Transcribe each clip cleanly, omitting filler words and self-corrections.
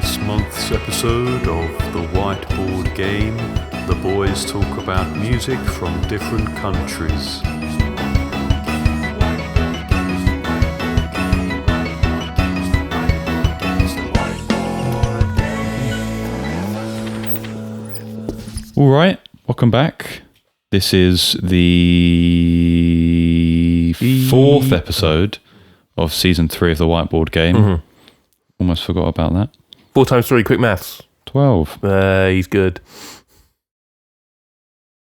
this month's episode of the Whiteboard Game, the boys talk about music from different countries. All right, welcome back. This is the fourth episode of season 3 of the Whiteboard Game. Mm-hmm. Almost forgot about that. 4 times 3, quick maths. 12. He's good.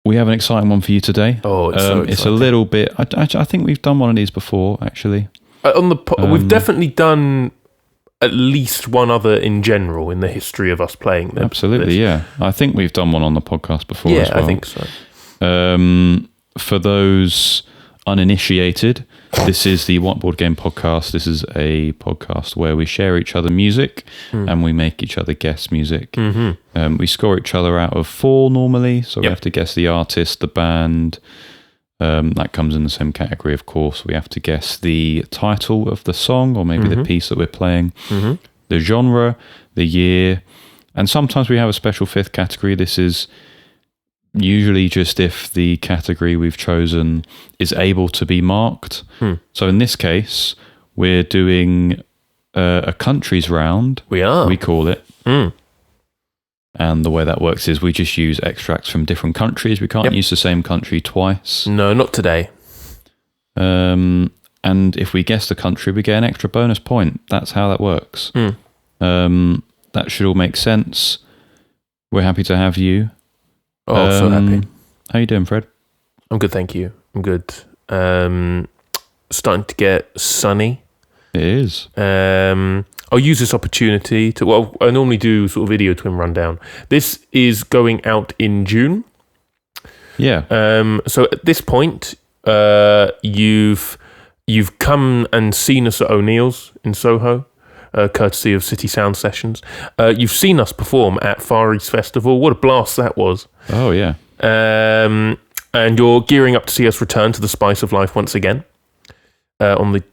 We have an exciting one for you today. Oh, it's so exciting. It's a little bit... I think we've done one of these before, actually. We've definitely done at least one other in general in the history of us playing them. Absolutely, yeah. I think we've done one on the podcast before as well. Yeah, I think so. For those uninitiated, this is the Whiteboard Game podcast. This is a podcast where we share each other music and we make each other guess music. Mm-hmm. We score each other out of 4 normally, so we have to guess the artist, the band. That comes in the same category, of course. We have to guess the title of the song or maybe the piece that we're playing, the genre, the year, and sometimes we have a special 5th category. This is usually just if the category we've chosen is able to be marked. So in this case, we're doing a countries round. We are. We call it. And the way that works is we just use extracts from different countries. We can't use the same country twice. No, not today. And if we guess the country, we get an extra bonus point. That's how that works. That should all make sense. We're happy to have you. Oh, so happy. How you doing, Fred? I'm good, thank you. I'm good. Starting to get sunny. It is. I'll use this opportunity to... Well, I normally do sort of video twin rundown. This is going out in June. Yeah. So at this point, you've come and seen us at O'Neill's in Soho, courtesy of City Sound Sessions. You've seen us perform at Far East Festival. What a blast that was. Oh, yeah. And you're gearing up to see us return to the Spice of Life once again on the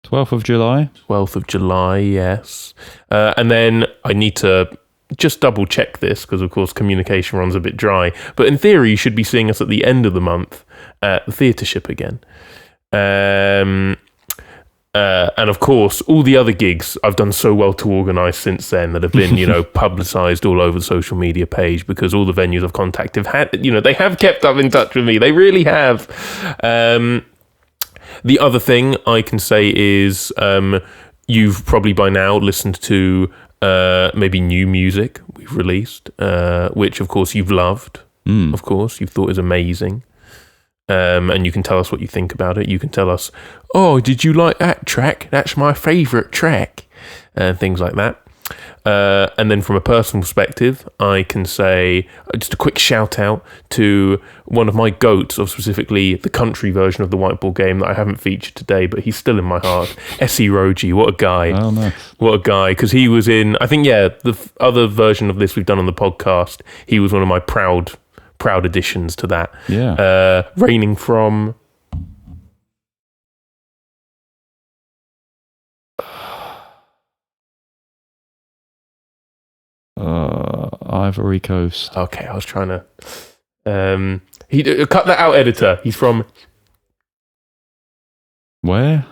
12th of July? 12th of July, yes. And then I need to just double check this because, of course, communication runs a bit dry. But in theory, you should be seeing us at the end of the month at the Theatre Ship again. And of course, all the other gigs I've done so well to organise since then that have been, publicised all over the social media page because all the venues I've contacted they have kept up in touch with me. They really have. The other thing I can say is you've probably by now listened to maybe new music we've released, which of course you've loved. Of course, you've thought is amazing. And you can tell us what you think about it. You can tell us, oh, did you like that track? That's my favourite track. And things like that. And then from a personal perspective, I can say just a quick shout out to one of my goats, or specifically the country version of the Whiteboard Game that I haven't featured today, but he's still in my heart. S3E4, what a guy. Oh, nice. What a guy. Because he was in, I think, the other version of this we've done on the podcast, he was one of my proud additions to that. Yeah. Reigning from... Ivory Coast. Okay, I was trying to... cut that out, editor. He's from... Where?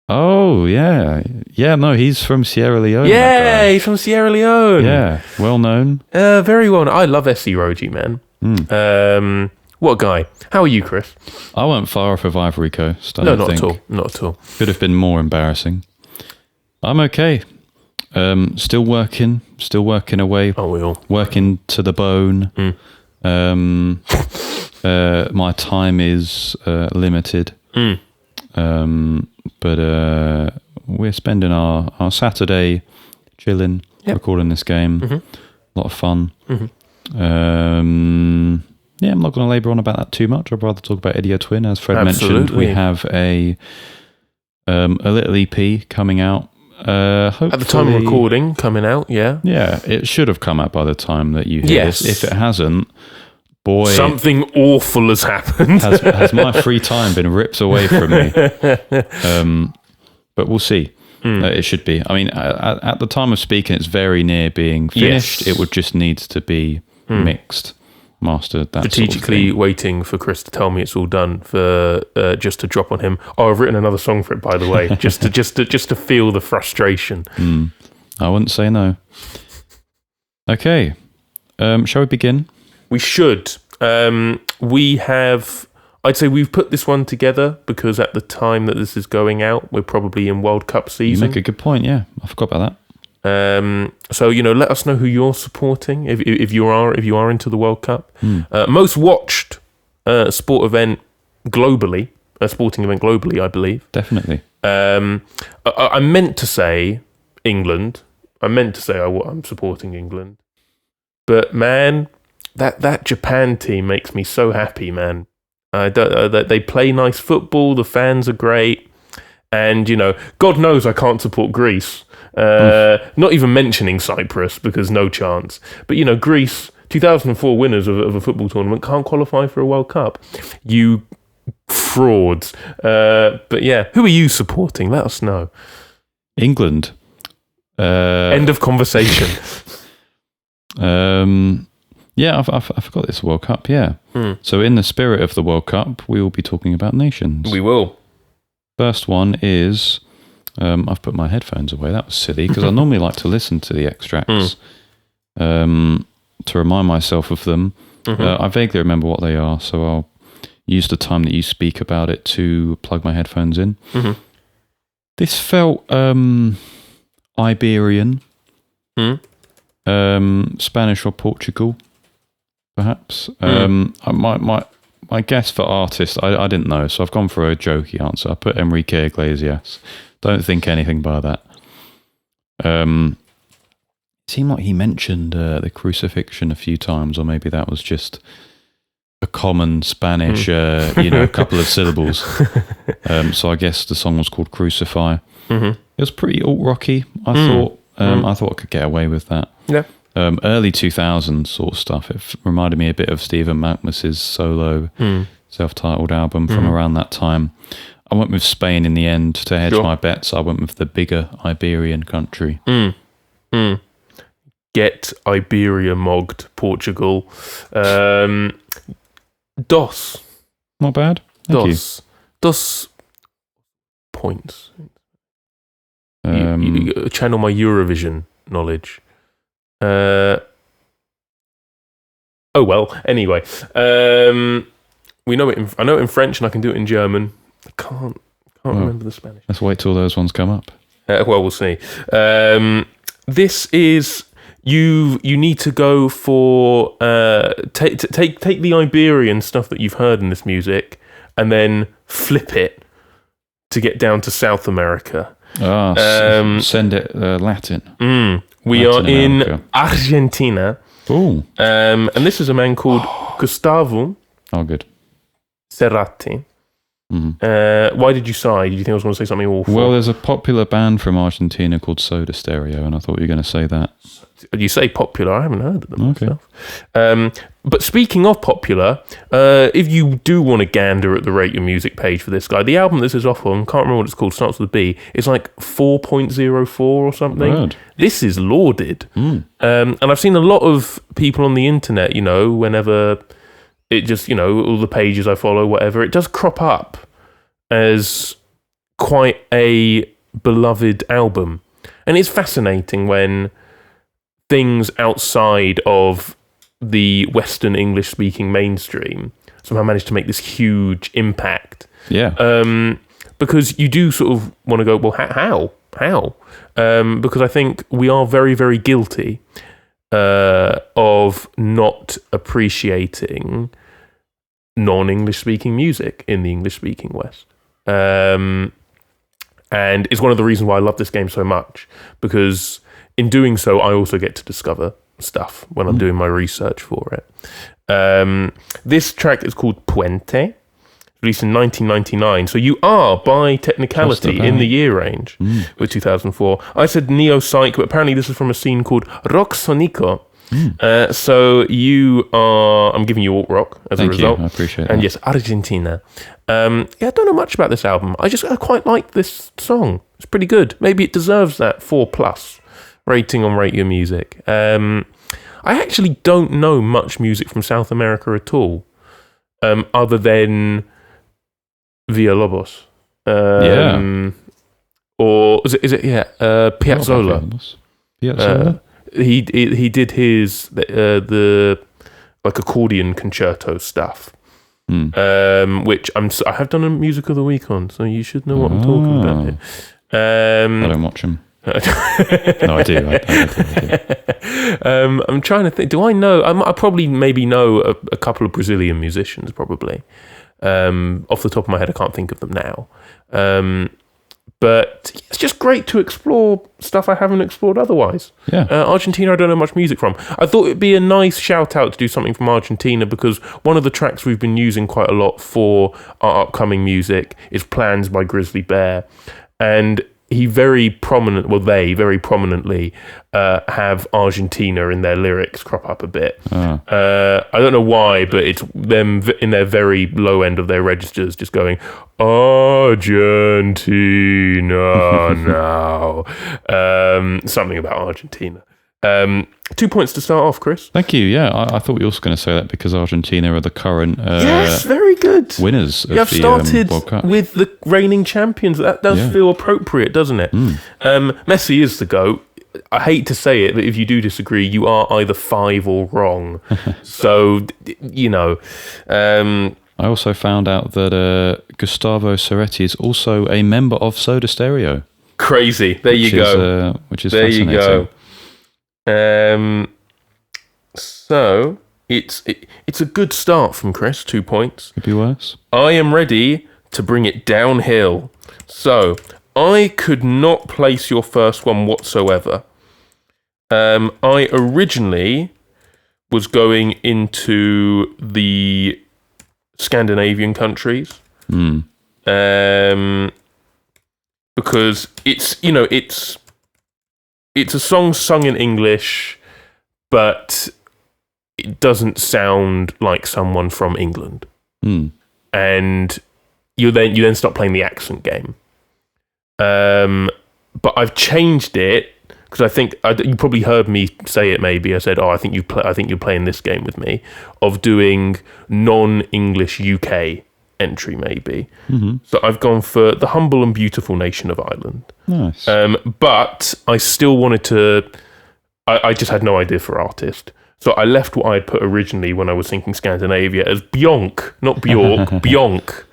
Oh, yeah. Yeah, no, he's from Sierra Leone. Yeah, he's from Sierra Leone. Yeah, well known. Very well known. I love S3E4, man. What a guy. How are you, Chris? I went far off of Ivory Coast. No, not at all. Not at all. Could have been more embarrassing. I'm okay. Still working away. Oh, we all. Working to the bone. My time is limited. But we're spending our Saturday chilling, recording this game. A lot of fun. Yeah, I'm not going to labour on about that too much. I'd rather talk about Idiot Twin. As Fred mentioned, we have a little EP coming out. Hopefully, at the time of recording, coming out, yeah. Yeah, it should have come out by the time that you hear this. If it hasn't, boy, something awful has happened. has my free time been ripped away from me? But we'll see. It should be. I mean, at the time of speaking, it's very near being finished. Yes. It would just need to be mixed, mastered. That Strategically sort of waiting for Chris to tell me it's all done for just to drop on him. Oh, I've written another song for it, by the way, just to feel the frustration. I wouldn't say no. Okay, shall we begin? We should. I'd say we've put this one together because at the time that this is going out, we're probably in World Cup season. You make a good point. Yeah, I forgot about that. So let us know who you're supporting if you are into the World Cup. Most watched sporting event globally, I believe. Definitely. I meant to say England. I meant to say I'm supporting England, but man, that Japan team makes me so happy, man. They play nice football. The fans are great, and God knows I can't support Greece. Not even mentioning Cyprus because no chance. But Greece, 2004 winners of a football tournament, can't qualify for a World Cup. You frauds. But yeah, who are you supporting? Let us know. England. End of conversation. Yeah, I forgot this World Cup, yeah. So in the spirit of the World Cup, we will be talking about nations. We will. First one is, I've put my headphones away. That was silly, because I normally like to listen to the extracts to remind myself of them. I vaguely remember what they are, so I'll use the time that you speak about it to plug my headphones in. This felt Iberian, Spanish or Portugal. Perhaps. My guess for artist, I didn't know, so I've gone for a jokey answer. I put Enrique Iglesias. Don't think anything by that. It seemed like he mentioned the crucifixion a few times, or maybe that was just a common Spanish, couple of syllables. So I guess the song was called Crucify. It was pretty alt-rocky, I thought. I thought I could get away with that. Yeah. Early 2000s sort of stuff. It reminded me a bit of Stephen Malkmus's solo self-titled album from around that time. I went with Spain in the end to hedge my bets. I went with the bigger Iberian country. Get Iberia mogged, Portugal. Dos. Not bad. Thank you. Dos points. You channel my Eurovision knowledge. Oh well. Anyway, we know it. I know it in French, and I can do it in German. I can't remember the Spanish. Let's wait till those ones come up. Well, we'll see. This is you. You need to go for take the Iberian stuff that you've heard in this music, and then flip it to get down to South America. Send it Latin. We Latin are in America. Argentina. Ooh. And this is a man called Gustavo Oh, good. Cerati. Why did you sigh? Did you think I was going to say something awful? Well, there's a popular band from Argentina called Soda Stereo, and I thought you were going to say that. You say popular, I haven't heard of them Okay. myself. But speaking of popular, if you do want to gander at the Rate Your Music page for this guy, the album this is off on, can't remember what it's called, starts with a B, it's like 4.04 or something. Word. This is lauded. And I've seen a lot of people on the internet, whenever it just, all the pages I follow, whatever, it does crop up as quite a beloved album. And it's fascinating when things outside of the Western English-speaking mainstream somehow manage to make this huge impact. Yeah. Because you do sort of want to go, well, how? Because I think we are very, very guilty of not appreciating non-English-speaking music in the English-speaking West. And it's one of the reasons why I love this game so much, because in doing so, I also get to discover stuff when I'm doing my research for it. This track is called Puente, released in 1999. So you are, by technicality, in the year range with 2004. I said neo-psych, but apparently this is from a scene called Rock Sonico, So you are. I'm giving you alt rock as a result. I appreciate and that. yes, Argentina. I don't know much about this album. I quite like this song. It's pretty good. Maybe it deserves that 4+ rating on Rate Your Music. I actually don't know much music from South America at all, other than Villalobos. Or is it Piazzolla? Piazzolla? He did his the like accordion concerto stuff, which I have done a music of the week on, so you should know what I'm talking about here. I don't watch him. No, I do. I do. I'm trying to think. Do I know? I probably maybe know a couple of Brazilian musicians. Probably off the top of my head, I can't think of them now. But it's just great to explore stuff I haven't explored otherwise. Yeah. Argentina, I don't know much music from. I thought it'd be a nice shout out to do something from Argentina because one of the tracks we've been using quite a lot for our upcoming music is Plans by Grizzly Bear. And they very prominently have Argentina in their lyrics crop up a bit. I don't know why, but it's them in their very low end of their registers just going, Argentina now. Something about Argentina. 2 points to start off, Chris. Thank you. Yeah, I thought you were also going to say that because Argentina are the current yes, very good winners. You have started with the reigning champions. That does feel appropriate, doesn't it? Messi is the GOAT. I hate to say it, but if you do disagree, you are either 5 or wrong. So, you know. I also found out that Gustavo Cerati is also a member of Soda Stereo. Crazy. There you go. Which is there fascinating. You go. So it's a good start from Chris. 2 points. Could be worse. I am ready to bring it downhill. So I could not place your first one whatsoever. I originally was going into the Scandinavian countries. Because it's a song sung in English, but it doesn't sound like someone from England. And you then start playing the accent game. But I've changed it because I think you probably heard me say it. Maybe I said, "Oh, I think you're playing this game with me," of doing non-English UK entry, maybe. So I've gone for the humble and beautiful nation of Ireland. Nice. But I still wanted to. I just had no idea for artist, so I left what I had put originally when I was thinking Scandinavia as Bjonk, not Bjork, Bjonk.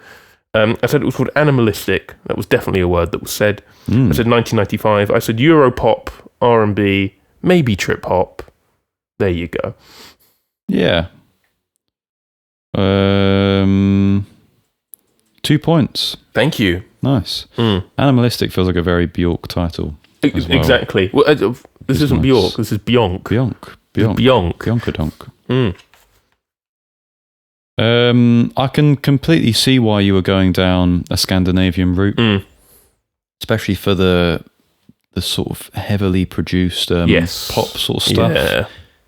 I said it was called Animalistic. That was definitely a word that was said. I said 1995. I said Europop, R&B, maybe trip hop. There you go. Yeah. 2 points. Thank you. Nice. Animalistic feels like a very Bjork title. Exactly. Well, this isn't nice. Bjork. This is Bjonk. Bjonk. Bjonkadonk. I can completely see why you were going down a Scandinavian route, especially for the sort of heavily produced pop sort of stuff. Yeah.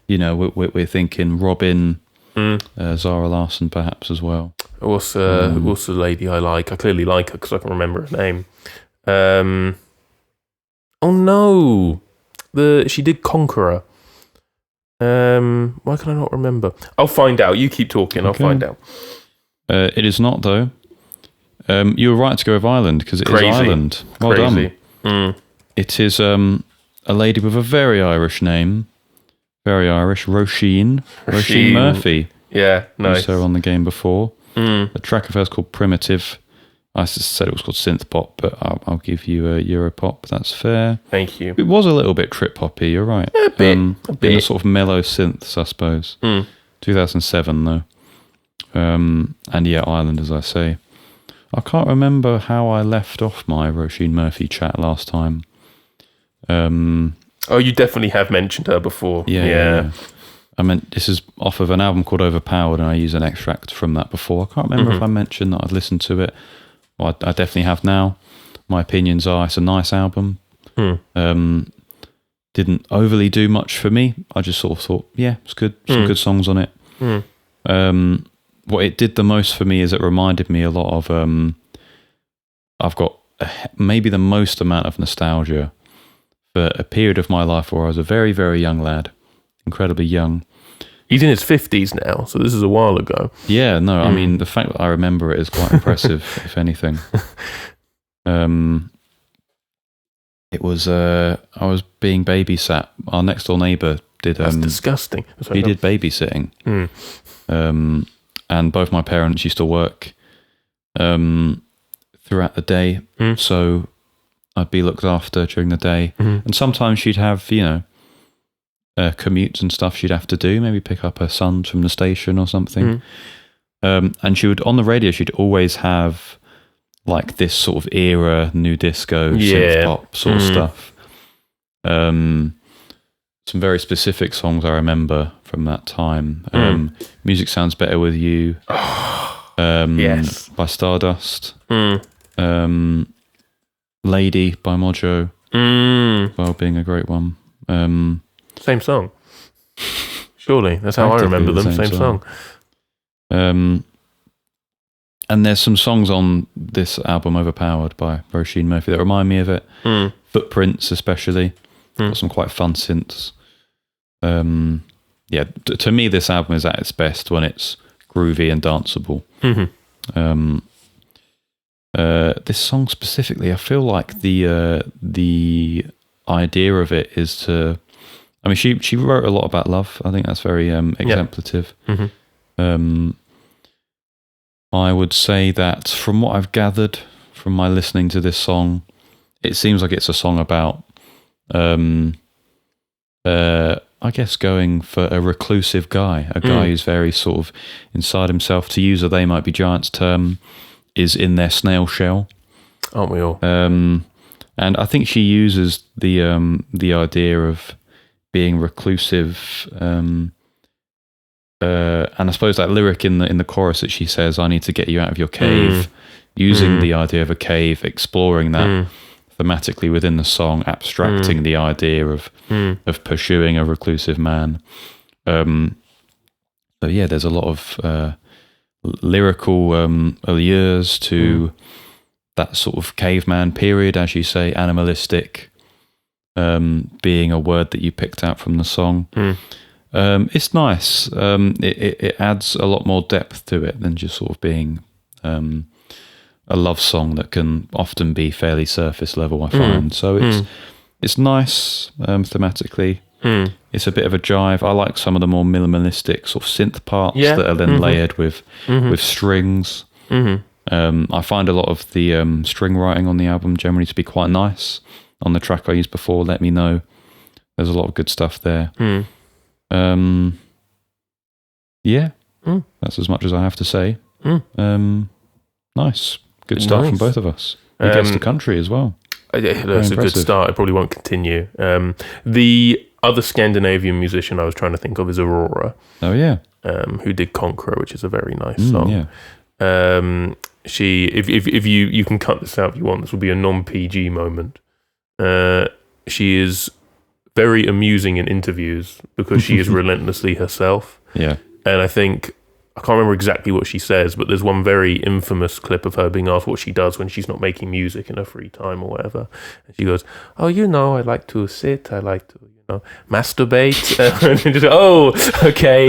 You know, we're thinking Robin, Zara Larsson perhaps as well. What's the lady I like? I clearly like her because I can remember her name. Oh no, she did Conqueror. Why can I not remember? I'll find out. You keep talking. Okay. I'll find out. It is not though. You were right to go with Ireland because it is Ireland. Well done. It is a lady with a very Irish name. Very Irish. Roisin Murphy. Yeah, nice. Used her on the game before. A track of hers called Primitive. I said it was called synth pop, but I'll give you a Europop. That's fair. Thank you. It was a little bit trip poppy. You're right. A bit. In the sort of mellow synths, I suppose. 2007 though. And yeah, Ireland, as I say. I can't remember how I left off my Roisin Murphy chat last time. Oh, you definitely have mentioned her before. Yeah. I meant this is off of an album called Overpowered, and I use an extract from that before. I can't remember if I mentioned that I'd listened to it. Well, I definitely have now. My opinions are it's a nice album. didn't overly do much for me. I just sort of thought, yeah, it's good. Some good songs on it. What it did the most for me is it reminded me a lot of. I've got maybe the most amount of nostalgia for a period of my life where I was a very, very young lad, incredibly young. He's in his 50s now, so this is a while ago. Yeah, no, I mean, the fact that I remember it is quite impressive, if anything. It was, I was being babysat. Our next door neighbour did... That's disgusting. He did babysitting. And both my parents used to work throughout the day, so I'd be looked after during the day. And sometimes she'd have, commutes and stuff she'd have to do, maybe pick up her son from the station or something. And she would, on the radio, she'd always have like this sort of era, new disco, synth pop sort of stuff. Some very specific songs I remember from that time. Music Sounds Better With You. Yes. By Stardust. Lady by Mojo. Well, being a great one. Same song. Surely. That's how I remember them. Same song. And there's some songs on this album, Overpowered, by Roisin Mathey, that remind me of it. Footprints, especially. Got some quite fun synths. To me, this album is at its best when it's groovy and danceable. This song specifically, I feel like the idea of it is to... I mean, she wrote a lot about love. I think that's very exemplative. I would say that from what I've gathered from my listening to this song, it seems like it's a song about, I guess, going for a reclusive guy, a guy who's very sort of inside himself, to use a They Might Be Giants term, is in their snail shell. Aren't we all? And I think she uses the idea of being reclusive, and I suppose that lyric in the chorus that she says, "I need to get you out of your cave," using the idea of a cave, exploring that thematically within the song, abstracting the idea of pursuing a reclusive man. So yeah, there's a lot of lyrical allures to that sort of caveman period, as you say, animalistic, being a word that you picked out from the song. It's nice. It adds a lot more depth to it than just sort of being a love song that can often be fairly surface level, I find. So it's nice thematically. It's a bit of a jive. I like some of the more minimalistic sort of synth parts that are then layered with strings. I find a lot of the string writing on the album generally to be quite nice. On the track I used before, Let Me Know, there's a lot of good stuff there. That's as much as I have to say. Nice. Good start from both of us. We guessed the country as well. That's a good start. It probably won't continue. The other Scandinavian musician I was trying to think of is Aurora. Oh, yeah. Who did Conqueror, which is a very nice song. She, if you can cut this out if you want, this will be a non-PG moment. She is very amusing in interviews because she is relentlessly herself. Yeah. And I think, I can't remember exactly what she says, but there's one very infamous clip of her being asked what she does when she's not making music in her free time or whatever. And she goes, "Oh, I like to sit, I like to, masturbate." And just, oh, okay.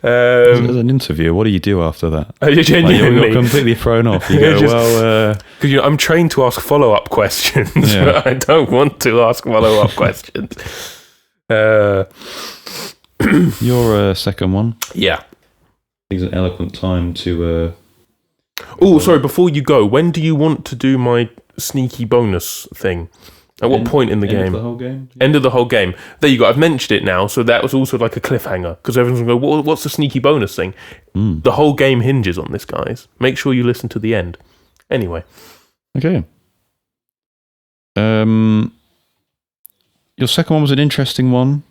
As an interview, what do you do after that? Genuinely. You're completely thrown off. You go, because I'm trained to ask follow-up questions, but I don't want to ask follow-up questions. Your second one. Yeah. It's an eloquent time to... sorry, before you go, when do you want to do my sneaky bonus thing? At what point in the game? End of the whole game? End of the whole game. There you go. I've mentioned it now, so that was also like a cliffhanger, because everyone's going to go, what's the sneaky bonus thing? The whole game hinges on this, guys. Make sure you listen to the end. Anyway. Okay. Your second one was an interesting one.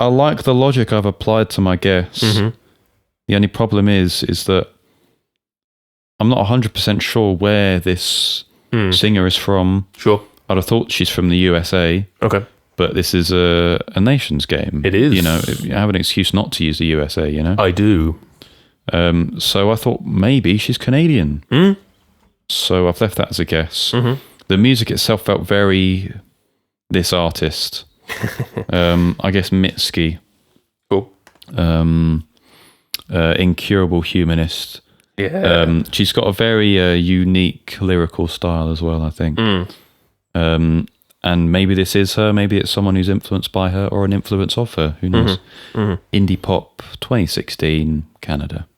I like the logic I've applied to my guess. The only problem is that I'm not 100% sure where this singer is from. Sure. I'd have thought she's from the USA. Okay. But this is a nations game. It is. You know, you have an excuse not to use the USA, you know? I do. So I thought maybe she's Canadian. Mm. So I've left that as a guess. Mm-hmm. The music itself felt very this artist. I guess Mitski. Cool. Incurable humanist. Yeah. She's got a very unique lyrical style as well, I think. And maybe this is her. Maybe it's someone who's influenced by her or an influence of her. Who knows? Indie pop 2016, Canada.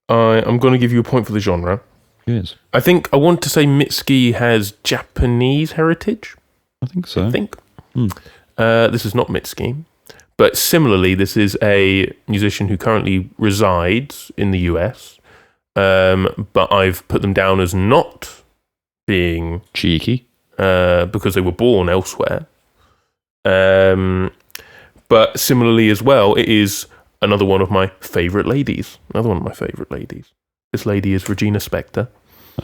I'm going to give you a point for the genre. Yes. I think I want to say Mitski has Japanese heritage. I think so. I think. This is not Mitski. But similarly, this is a musician who currently resides in the US. But I've put them down as not being... cheeky. Because they were born elsewhere. But similarly as well, it is another one of my favourite ladies. This lady is Regina Spektor.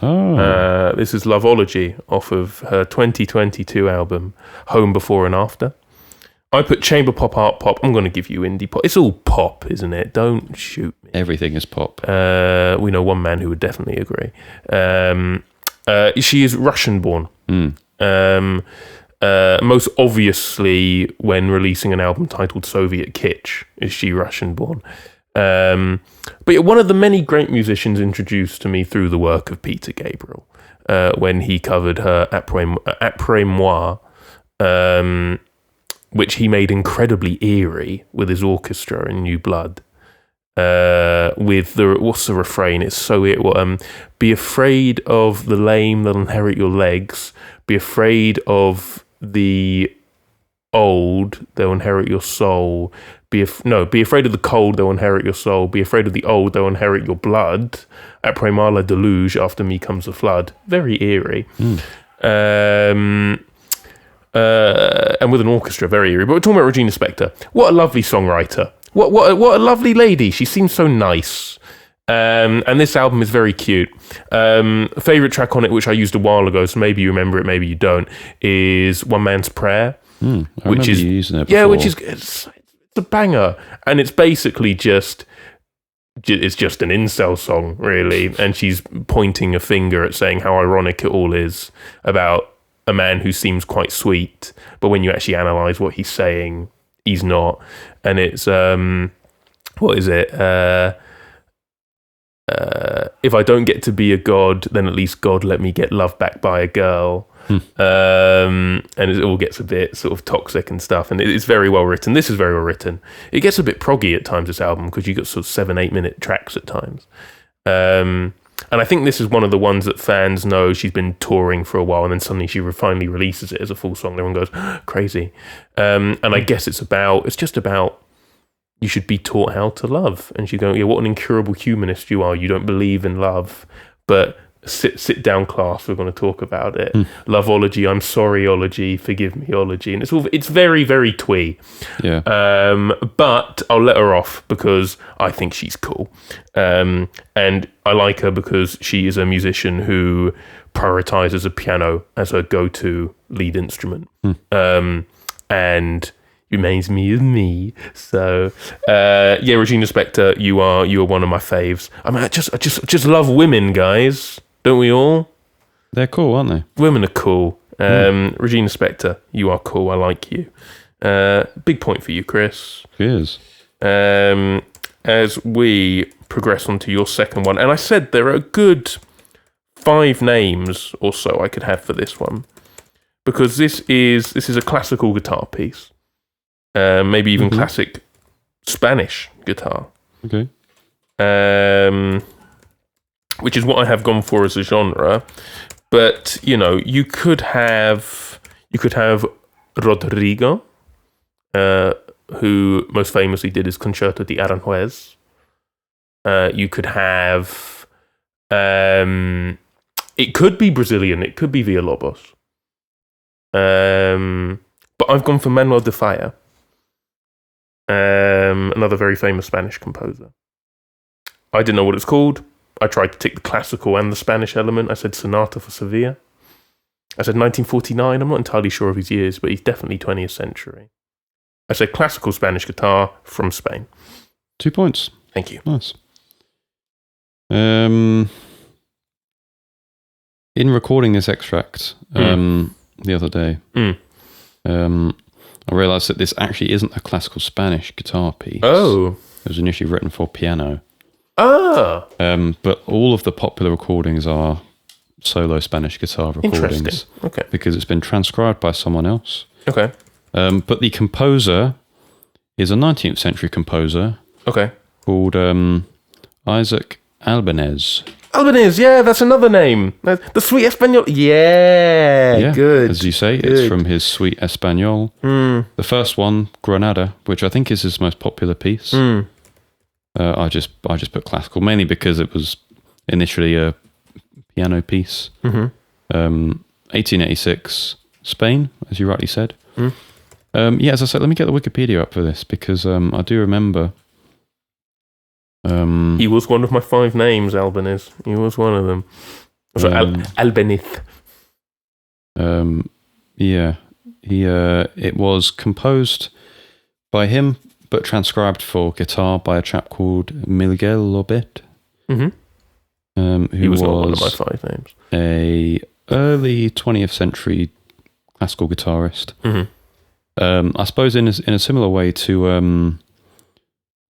Oh. This is Loveology off of her 2022 album, Home Before and After. I put chamber pop, art pop. I'm going to give you indie pop. It's all pop, isn't it? Don't shoot me. Everything is pop. We know one man who would definitely agree. She is Russian-born. Most obviously, when releasing an album titled Soviet Kitsch, is she Russian-born. But yeah, one of the many great musicians introduced to me through the work of Peter Gabriel, when he covered her Après-moi, which he made incredibly eerie with his orchestra in New Blood. With the, what's the refrain? It's so be afraid of the lame, they'll inherit your legs. Be afraid of the old, they'll inherit your soul. Be afraid of the cold, they'll inherit your soul. Be afraid of the old, they'll inherit your blood. Après-moi la deluge, after me comes the flood. Very eerie. And with an orchestra, very eerie. But we're talking about Regina Spektor. What a lovely songwriter. What a lovely lady. She seems so nice. And this album is very cute. Favorite track on it, which I used a while ago, so maybe you remember it, maybe you don't, is One Man's Prayer. Which is using it before. Yeah, which is it's a banger, and it's basically it's just an incel song, really. And she's pointing a finger at saying how ironic it all is about a man who seems quite sweet, but when you actually analyze what he's saying, he's not. And it's what is it? If I don't get to be a god, then at least God let me get loved back by a girl. And it all gets a bit sort of toxic and stuff. And it's very well written. This is very well written. It gets a bit proggy at times, this album, because you got sort of 7-8 minute tracks at times. And I think this is one of the ones that fans know she's been touring for a while, and then suddenly she finally releases it as a full song. Everyone goes, crazy. And I guess it's just about you should be taught how to love. And she's going, yeah, what an incurable humanist you are. You don't believe in love, but sit down, class. We're going to talk about it. Loveology, I'm sorryology, forgive meology. And it's very, very twee. Yeah. But I'll let her off because I think she's cool. And I like her because she is a musician who prioritizes a piano as her go-to lead instrument. And reminds me of me. So yeah, Regina Spektor, you are one of my faves. I mean, I just love women, guys. Don't we all? They're cool, aren't they? Women are cool. Regina Spektor, you are cool. I like you. Big point for you, Chris. Cheers. As we progress on to your second one, and I said there are a good 5 names or so I could have for this one, because this is a classical guitar piece. Maybe even classic Spanish guitar. Okay. Which is what I have gone for as a genre. But, you know, you could have Rodrigo, who most famously did his Concerto de Aranjuez. You could have it could be Brazilian, it could be Villalobos. But I've gone for Manuel de Falla. Another very famous Spanish composer. I didn't know what it's called. I tried to tick the classical and the Spanish element. I said Sonata for Sevilla. I said 1949. I'm not entirely sure of his years, but he's definitely 20th century. I said classical Spanish guitar from Spain. 2 points. Thank you. Nice. In recording this extract the other day, I realised that this actually isn't a classical Spanish guitar piece. Oh. It was initially written for piano. Ah. But all of the popular recordings are solo Spanish guitar recordings. Interesting. Okay. Because it's been transcribed by someone else. Okay. But the composer is a 19th century composer. Okay. Called Isaac Albeniz. Albeniz, yeah, that's another name. The Sweet Espanol. Yeah, good. As you say, good. It's from his Suite Espanol. The first one, Granada, which I think is his most popular piece. I just put classical, mainly because it was initially a piano piece. 1886, Spain, as you rightly said. As I said, let me get the Wikipedia up for this, because I do remember... he was one of my 5 names, Albeniz. He was one of them. So Albeniz. It was composed by him, but transcribed for guitar by a chap called Miguel Lobet. Who he was not one of my 5 names. A early 20th century classical guitarist. I suppose in a similar way to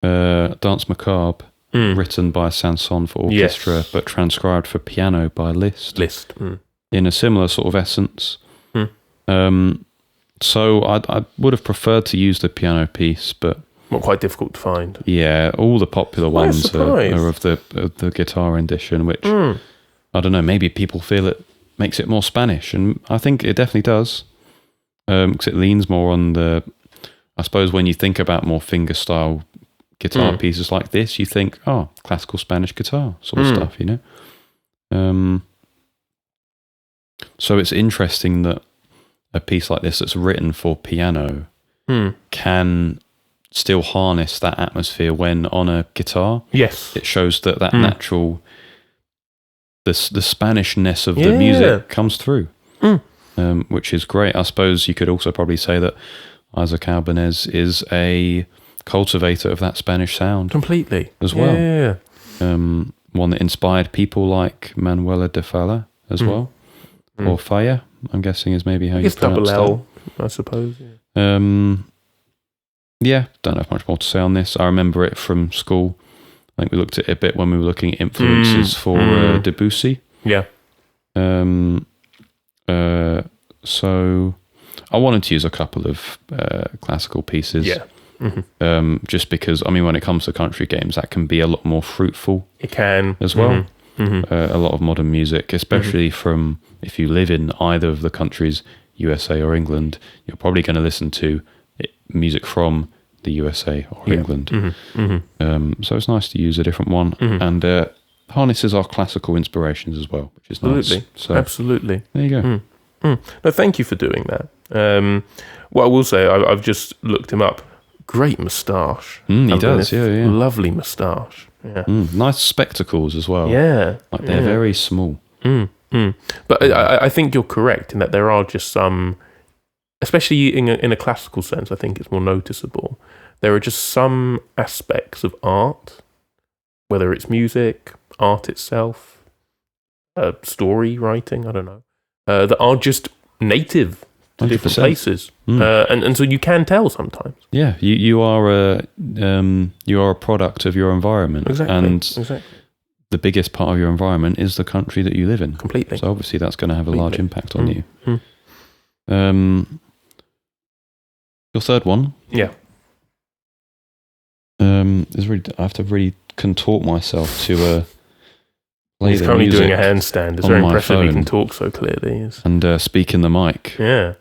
Dance Macabre, written by Sanson for orchestra, but transcribed for piano by Liszt. In a similar sort of essence. So I would have preferred to use the piano piece, but not quite difficult to find. Yeah, all the popular ones are of the guitar rendition, which I don't know. Maybe people feel it makes it more Spanish, and I think it definitely does, because it leans more on the. I suppose when you think about more fingerstyle guitar pieces like this, you think, oh, classical Spanish guitar sort of stuff, you know. So it's interesting that a piece like this that's written for piano can still harness that atmosphere when on a guitar. Yes. It shows that natural, the Spanishness of the music comes through, which is great. I suppose you could also probably say that Isaac Albeniz is a cultivator of that Spanish sound. Completely. As well. Yeah. One that inspired people like Manuela de Falla as well. Or Falla, I'm guessing is maybe how you pronounce double L, I suppose. Yeah, don't have much more to say on this. I remember it from school. I think we looked at it a bit when we were looking at influences for Debussy. Yeah. So I wanted to use a couple of classical pieces. Yeah. Just because, I mean, when it comes to country games, that can be a lot more fruitful. It can. As well. A lot of modern music, especially from, if you live in either of the countries, USA or England, you're probably going to listen to music from the USA or England. So it's nice to use a different one, and harnesses our classical inspirations as well, which is nice. Absolutely. There you go. No, thank you for doing that. What I will say, I've just looked him up. Great moustache. He does, yeah. Lovely moustache. Yeah. Nice spectacles as well. Yeah. Like they're very small. But I think you're correct in that there are just some, especially in a classical sense, I think it's more noticeable. There are just some aspects of art, whether it's music, art itself, story writing, I don't know, that are just native to 100%. different places. And so you can tell sometimes. Yeah, you are a product of your environment. Exactly. And the biggest part of your environment is the country that you live in. Completely. So obviously that's going to have a large impact on you. Your third one. Yeah. Is really, I have to really contort myself to play He's the currently music doing a handstand. It's on very my impressive he phone. can talk so clearly. And speak in the mic. Yeah.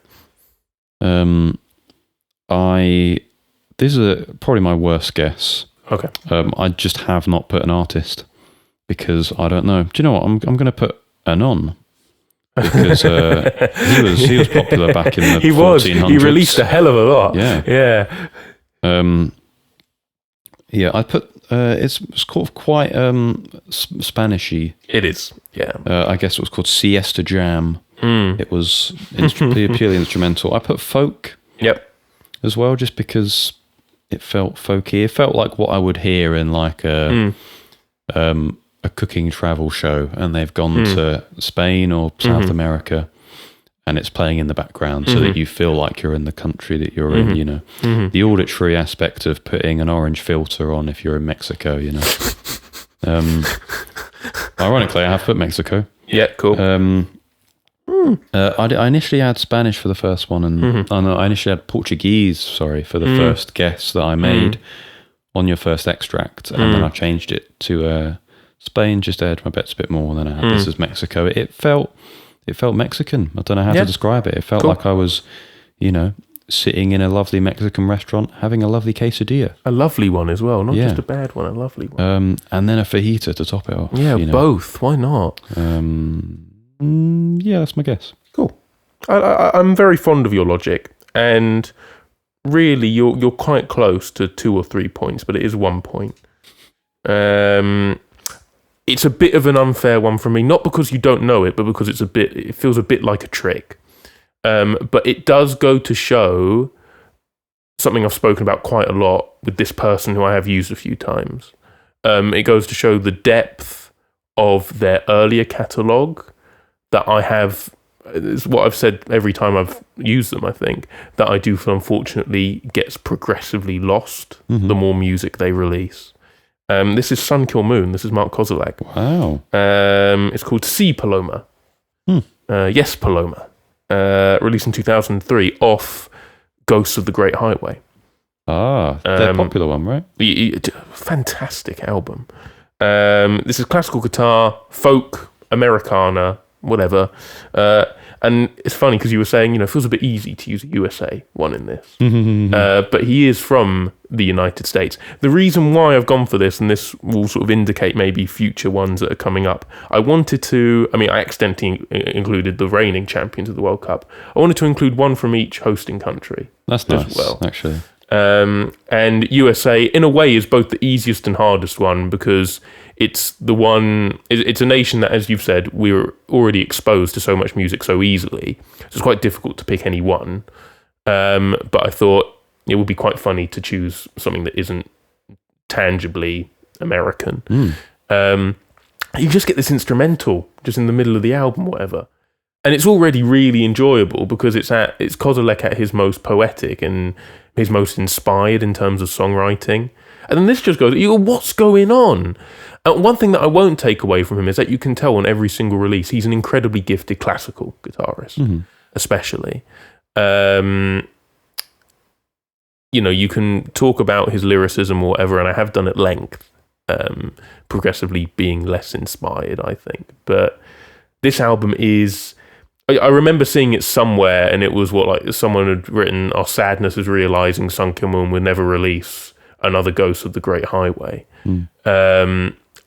This is probably my worst guess. Okay. I just have not put an artist because I don't know. Do you know what? I'm going to put Anon because he was popular back in the 1400s. He released a hell of a lot. Yeah. I put it's called quite Spanishy. It is. Yeah. I guess it was called Siesta Jam. It was purely instrumental. I put folk as well, just because it felt folky. It felt like what I would hear in like a cooking travel show, and they've gone to Spain or South America, and it's playing in the background so that you feel like you're in the country that you're in, you know. The auditory aspect of putting an orange filter on if you're in Mexico, you know. Ironically, I have put Mexico. Yeah, cool. I initially had Spanish for the first one, and I initially had Portuguese, for the first guess that I made on your first extract, and then I changed it to Spain, just to hedge my bets a bit more, and then I had this as Mexico. It felt Mexican. I don't know how to describe it. It felt like I was, you know, sitting in a lovely Mexican restaurant having a lovely quesadilla. A lovely one as well, not just a bad one, a lovely one. And then a fajita to top it off. Yeah, you know. both. Why not? Yeah, that's my guess. Cool. I'm very fond of your logic, and really, you're quite close to 2 or 3 points, but it is 1 point. It's a bit of an unfair one for me, not because you don't know it, but because it feels a bit like a trick. But it does go to show something I've spoken about quite a lot with this person who I have used a few times. It goes to show the depth of their earlier catalogue that I have. It's what I've said every time I've used them, I think, that I do feel unfortunately gets progressively lost the more music they release. This is Kil Moon. This is Mark Kozelek. Wow. It's called Si Paloma. Yes, Paloma. Released in 2003 off Ghosts of the Great Highway. Their popular one, right? Fantastic album. This is classical guitar, folk, Americana, whatever. And it's funny because you were saying, you know, it feels a bit easy to use a USA one in this. But he is from the United States. The reason why I've gone for this, and this will sort of indicate maybe future ones that are coming up, I accidentally included the reigning champions of the World Cup. I wanted to include one from each hosting country. That's nice, actually. And USA, in a way, is both the easiest and hardest one because it's the one. It's a nation that, as you've said, we're already exposed to so much music so easily. So it's quite difficult to pick any one. But I thought it would be quite funny to choose something that isn't tangibly American. You just get this instrumental just in the middle of the album, whatever. And it's already really enjoyable because it's Kozelek at his most poetic and his most inspired in terms of songwriting. And then this just goes, what's going on? One thing that I won't take away from him is that you can tell on every single release, he's an incredibly gifted classical guitarist, especially. You know, you can talk about his lyricism or whatever, and I have done at length, progressively being less inspired, I think. But this album is... I remember seeing it somewhere, and it was someone had written, "Our sadness is realizing Kil Moon will never release another Ghost of the Great Highway."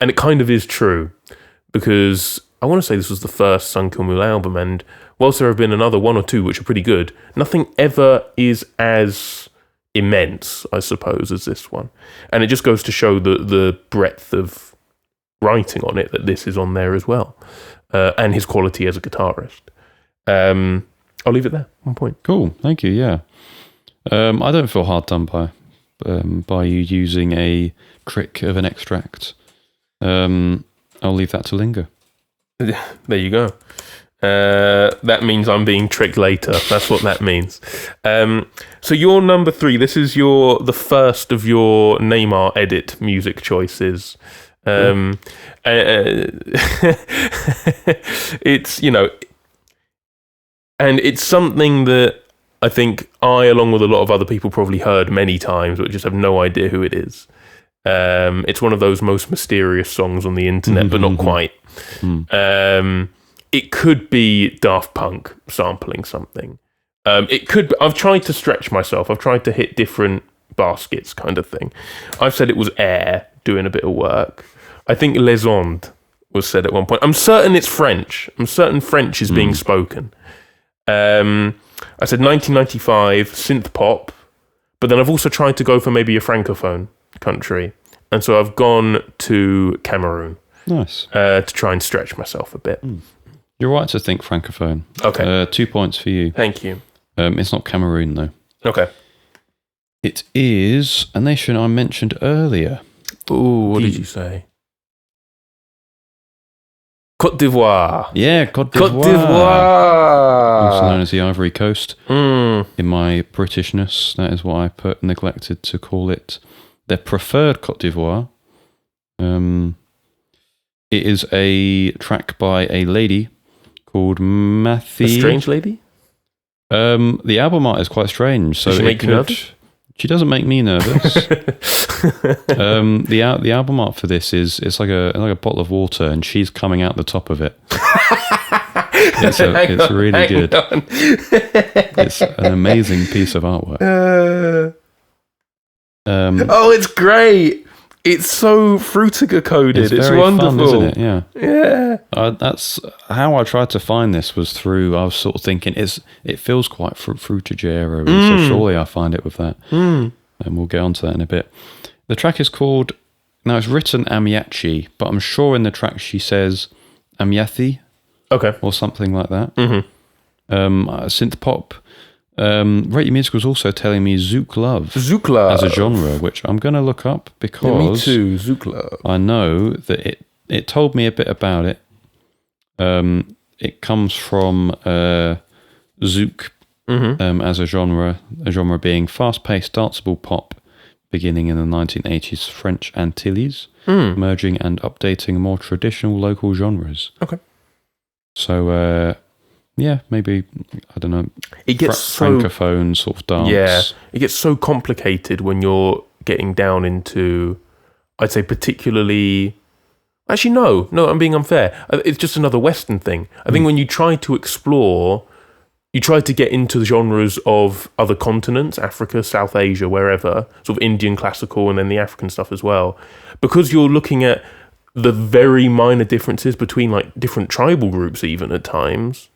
And it kind of is true, because I want to say this was the first Kil Moon album, and whilst there have been another one or two which are pretty good, nothing ever is as immense, I suppose, as this one. And it just goes to show the breadth of writing on it, that this is on there as well, and his quality as a guitarist. I'll leave it there. 1 point. Cool. Thank you. Yeah. I don't feel hard done by you using a trick of an extract. I'll leave that to linger. There you go. That means I'm being tricked later. That's what that means. So your number 3. This is the first of your Neymar edit music choices. It's, you know. And it's something that I think along with a lot of other people, probably heard many times, but just have no idea who it is. It's one of those most mysterious songs on the internet, but not quite. It could be Daft Punk sampling something. It could. I've tried to stretch myself. I've tried to hit different baskets, kind of thing. I've said it was Air doing a bit of work. I think Les Ondes was said at one point. I'm certain it's French. I'm certain French is being spoken. I said 1995 synth pop, but then I've also tried to go for maybe a francophone country, and so I've gone to Cameroon. Nice. To try and stretch myself a bit. You're right to think francophone. Okay. 2 points for you. Thank you. It's not Cameroon though. Okay. It is a nation I mentioned earlier. Ooh, what did you say? Côte d'Ivoire. Yeah, Côte d'Ivoire. Côte d'Ivoire. Also known as the Ivory Coast. Mm. In my Britishness, that is what I neglected to call it. Their preferred Côte d'Ivoire. It is a track by a lady called Mathey. A strange lady? The album art is quite strange. So Does she make you nervous? She doesn't make me nervous. The album art for this is it's like a bottle of water, and she's coming out the top of it. It's really good. It's an amazing piece of artwork. Oh, it's great! It's so Frutiger coded. It's very wonderful, fun, isn't it? Yeah. Yeah. That's how I tried to find this. Was through I was sort of thinking it feels quite Frutiger, so surely I find it with that. And we'll get onto that in a bit. The track is called. Now it's written Ameyatchi, but I'm sure in the track she says Ameyatchi. Okay. Or something like that. Synth pop. Rate Your Music was also telling me Zouk Love as a genre, which I'm going to look up because me too, Zouk Love. I know that it told me a bit about it. It comes from Zouk as a genre being fast-paced, danceable pop beginning in the 1980s French Antilles, merging and updating more traditional local genres. Okay. So, yeah, maybe, I don't know, it gets francophone sort of dance. Yeah, it gets so complicated when you're getting down into, I'd say particularly, actually no, I'm being unfair. It's just another Western thing. I think when you try to explore, you try to get into the genres of other continents, Africa, South Asia, wherever, sort of Indian classical and then the African stuff as well, because you're looking at the very minor differences between like different tribal groups even at times.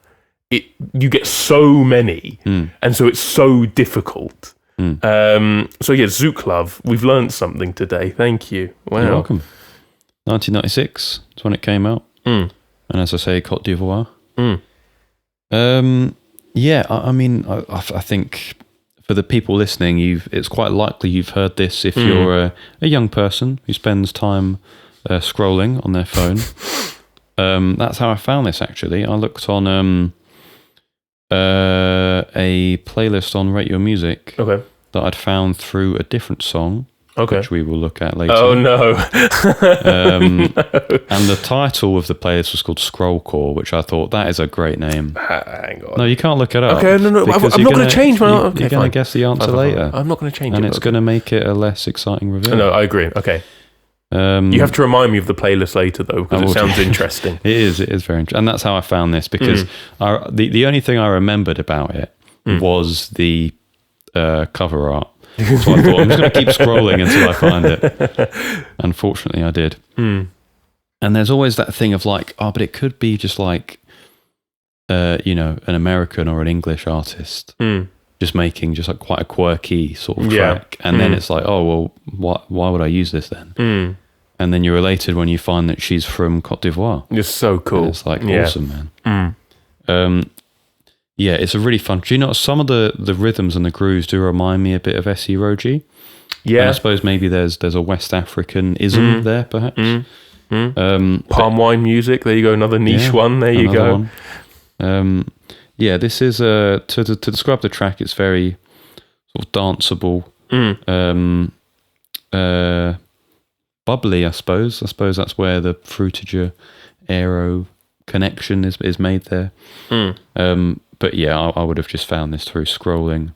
You get so many, and so it's so difficult. So yeah, Zouk Love. We've learned something today. Thank you. Wow. You're welcome. 1996 is when it came out, and as I say, Côte d'Ivoire. Yeah, I mean, I think for the people listening, it's quite likely you've heard this if you're a young person who spends time scrolling on their phone. That's how I found this. Actually, I looked on a playlist on Rate Your Music that I'd found through a different song, which we will look at later. Oh no! And the title of the playlist was called Scrollcore, which I thought that is a great name. Hang on. No, you can't look it up. Okay, no. I'm not going to change my. You're going to guess the answer later. I'm not going to change it. And it's going to make it a less exciting reveal. No, I agree. Okay. You have to remind me of the playlist later, though, because it sounds interesting. It is very interesting. And that's how I found this, because the only thing I remembered about it was the cover art. So I thought, I'm just going to keep scrolling until I find it. Unfortunately, I did. And there's always that thing of like, but it could be just like, an American or an English artist just making just like quite a quirky sort of track. And then it's like, oh, well, why would I use this then? And then you're elated when you find that she's from Côte d'Ivoire. It's so cool. And it's like awesome, man. Yeah, it's a really fun. Do you know some of the rhythms and the grooves do remind me a bit of S3E4? Yeah, and I suppose maybe there's a West African ism there, perhaps. Palm wine music. There you go, another niche one. There you go. Yeah, this is to describe the track. It's very sort of danceable, bubbly. I suppose that's where the Frutiger Aero connection is made there. But yeah, I would have just found this through scrolling,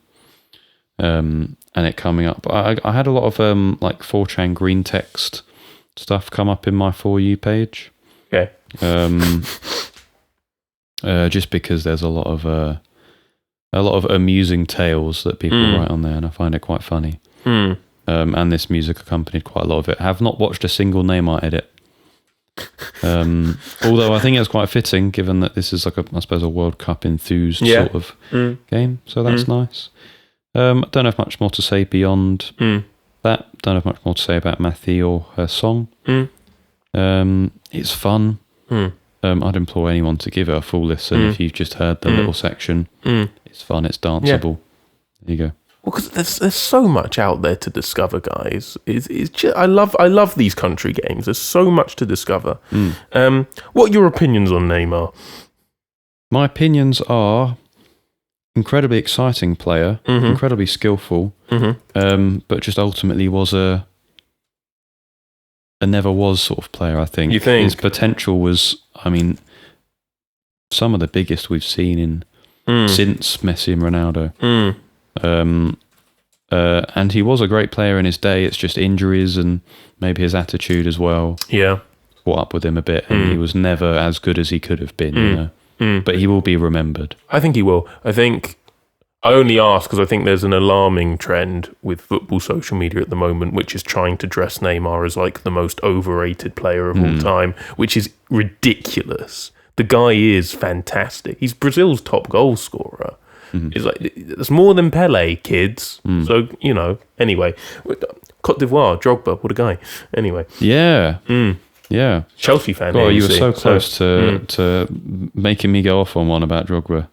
and it coming up. I had a lot of like 4chan green text stuff come up in my For You page. Okay. Just because there's a lot of amusing tales that people write on there, and I find it quite funny. And this music accompanied quite a lot of it. I have not watched a single Neymar edit. Although I think it's quite fitting, given that this is like I suppose a World Cup enthused sort of game. So that's nice. Don't have much more to say beyond that. Don't have much more to say about Mathey or her song. It's fun. I'd implore anyone to give it a full listen. If you've just heard the little section, it's fun, it's danceable. There you go. Well, because there's so much out there to discover, guys. It's just, I love these country games. There's so much to discover. What are your opinions on Neymar? My opinions are incredibly exciting player, incredibly skillful, but just ultimately was a never was sort of player, I think. You think? His potential was, I mean, some of the biggest we've seen since Messi and Ronaldo. And he was a great player in his day. It's just injuries and maybe his attitude as well. Yeah. Caught up with him a bit, and he was never as good as he could have been, you know. But he will be remembered. I think he will. I only ask because I think there's an alarming trend with football social media at the moment, which is trying to dress Neymar as like the most overrated player of all time, which is ridiculous. The guy is fantastic. He's Brazil's top goal scorer. It's like, it's more than Pele, kids. So, you know, anyway. Cote d'Ivoire, Drogba, what a guy. Anyway. Yeah. Yeah. Chelsea fan. God, you were so close to making me go off on one about Drogba,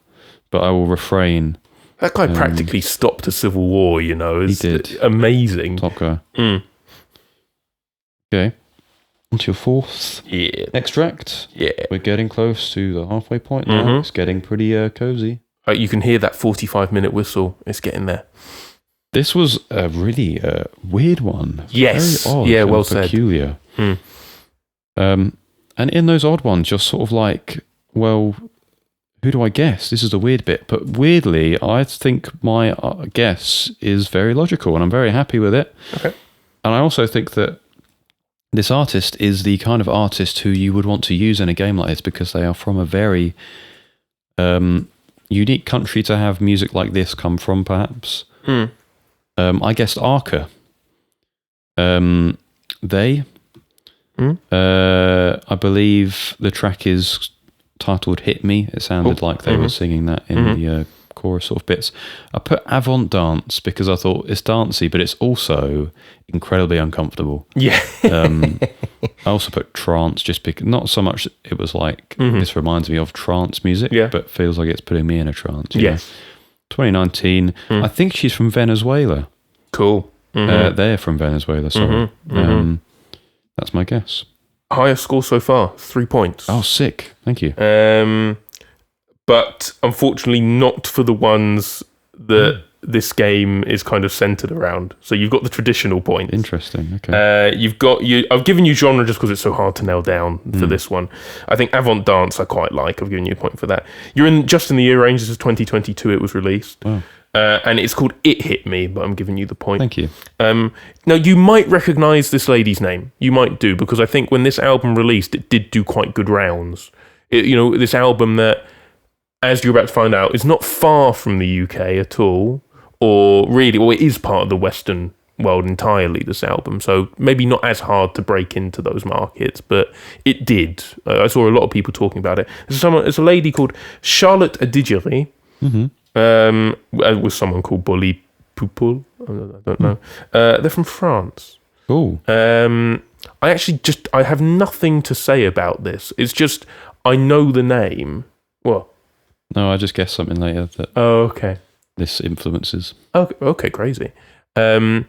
but I will refrain. That guy practically stopped a civil war, you know. It's he did. Amazing. Top guy. Okay. On to your fourth extract. Yeah. We're getting close to the halfway point now. It's getting pretty cozy. You can hear that 45-minute whistle. It's getting there. This was a really weird one. Yes. Very odd. Yeah, well peculiar. And in those odd ones, you're sort of like, well, who do I guess? This is the weird bit. But weirdly, I think my guess is very logical, and I'm very happy with it. Okay. And I also think that this artist is the kind of artist who you would want to use in a game like this, because they are from a very unique country to have music like this come from, perhaps. I guessed Arca. I believe the track is titled Hit Me. It sounded like they were singing that in the chorus sort of bits. I put Avant Dance because I thought it's dancey, but it's also incredibly uncomfortable. Yeah. I also put Trance just because, not so much it was like, this reminds me of trance music, but feels like it's putting me in a trance. Yes. 2019. I think she's from Venezuela. Cool. They're from Venezuela, sorry. That's my guess. Highest score so far, 3 points. Oh, sick. Thank you. But unfortunately not for the ones that this game is kind of centered around. So you've got the traditional points. Interesting. Okay. I've given you genre just because it's so hard to nail down for this one. I think Avant Dance I quite like. I've given you a point for that. You're just in the year range. This is 2022 it was released. Wow. And it's called It Hit Me, but I'm giving you the point. Thank you. Now, you might recognise this lady's name. You might do, because I think when this album released, it did do quite good rounds. This album that, as you're about to find out, is not far from the UK at all, or it is part of the Western world entirely, this album. So maybe not as hard to break into those markets, but it did. I saw a lot of people talking about it. There's a lady called Charlotte Adigery, with someone called Bolis Pupul. I don't know. They're from France. Cool. I have nothing to say about this. It's just, I know the name. What? No, I just guessed something later that. Oh, okay. This influences. Okay, crazy. I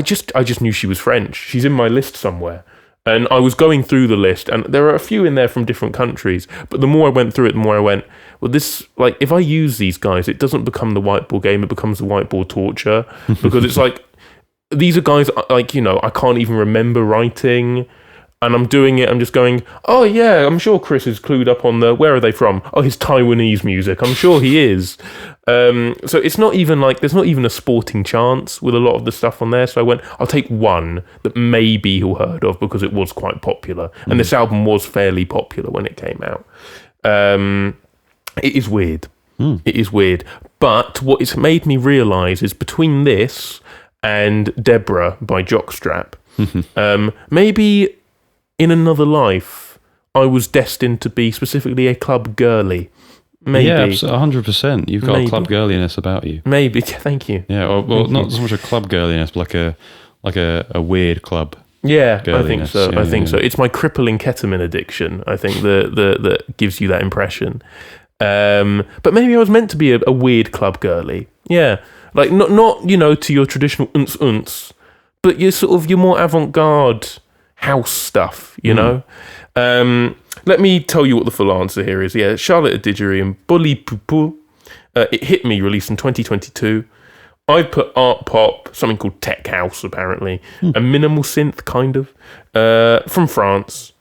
just knew she was French. She's in my list somewhere. And I was going through the list, and there are a few in there from different countries. But the more I went through it, the more I went, well, this, like, if I use these guys, it doesn't become the whiteboard game, it becomes the whiteboard torture. Because it's like, these are guys, like, I can't even remember writing. And I'm doing it, I'm just going, oh yeah, I'm sure Chris is clued up on where are they from? Oh, his Taiwanese music, I'm sure he is. So it's not even like, there's not even a sporting chance with a lot of the stuff on there. So I went, I'll take one that maybe he'll heard of because it was quite popular. And this album was fairly popular when it came out. It is weird. It is weird. But what it's made me realise is between this and Deborah by Jockstrap, maybe in another life, I was destined to be specifically a club girly. Maybe. Yeah, 100%. You've got a club girliness about you. Maybe. Thank you. Yeah, well, not so much a club girliness, but like a weird club. Yeah, I think so. Yeah, I think so. It's my crippling ketamine addiction. I think that gives you that impression. But maybe I was meant to be a weird club girly. Yeah, like not to your traditional unts, but you're sort of your more avant-garde house stuff. Let me tell you what the full answer here is. Yeah, Charlotte Adigery and Pupul. It Hit Me, released in 2022. I put art pop, something called tech house, apparently, a minimal synth kind of, from France.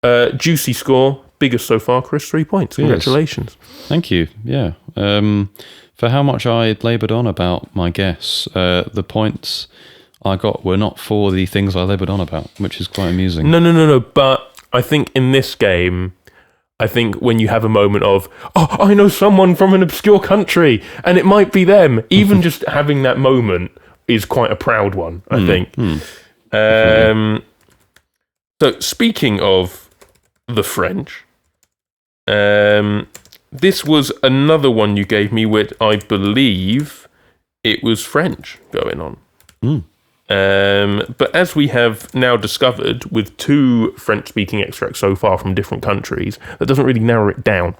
Juicy score, biggest so far, Chris. 3 points. Congratulations. Thank you. Yeah. For how much I laboured on about my guess, the points I got were not for the things I laboured on about, which is quite amusing. No. But I think in this game, when you have a moment of, I know someone from an obscure country, and it might be them, even just having that moment is quite a proud one, I think. So speaking of the French, this was another one you gave me, which I believe it was French going on. But as we have now discovered, with 2 French-speaking extracts so far from different countries, that doesn't really narrow it down.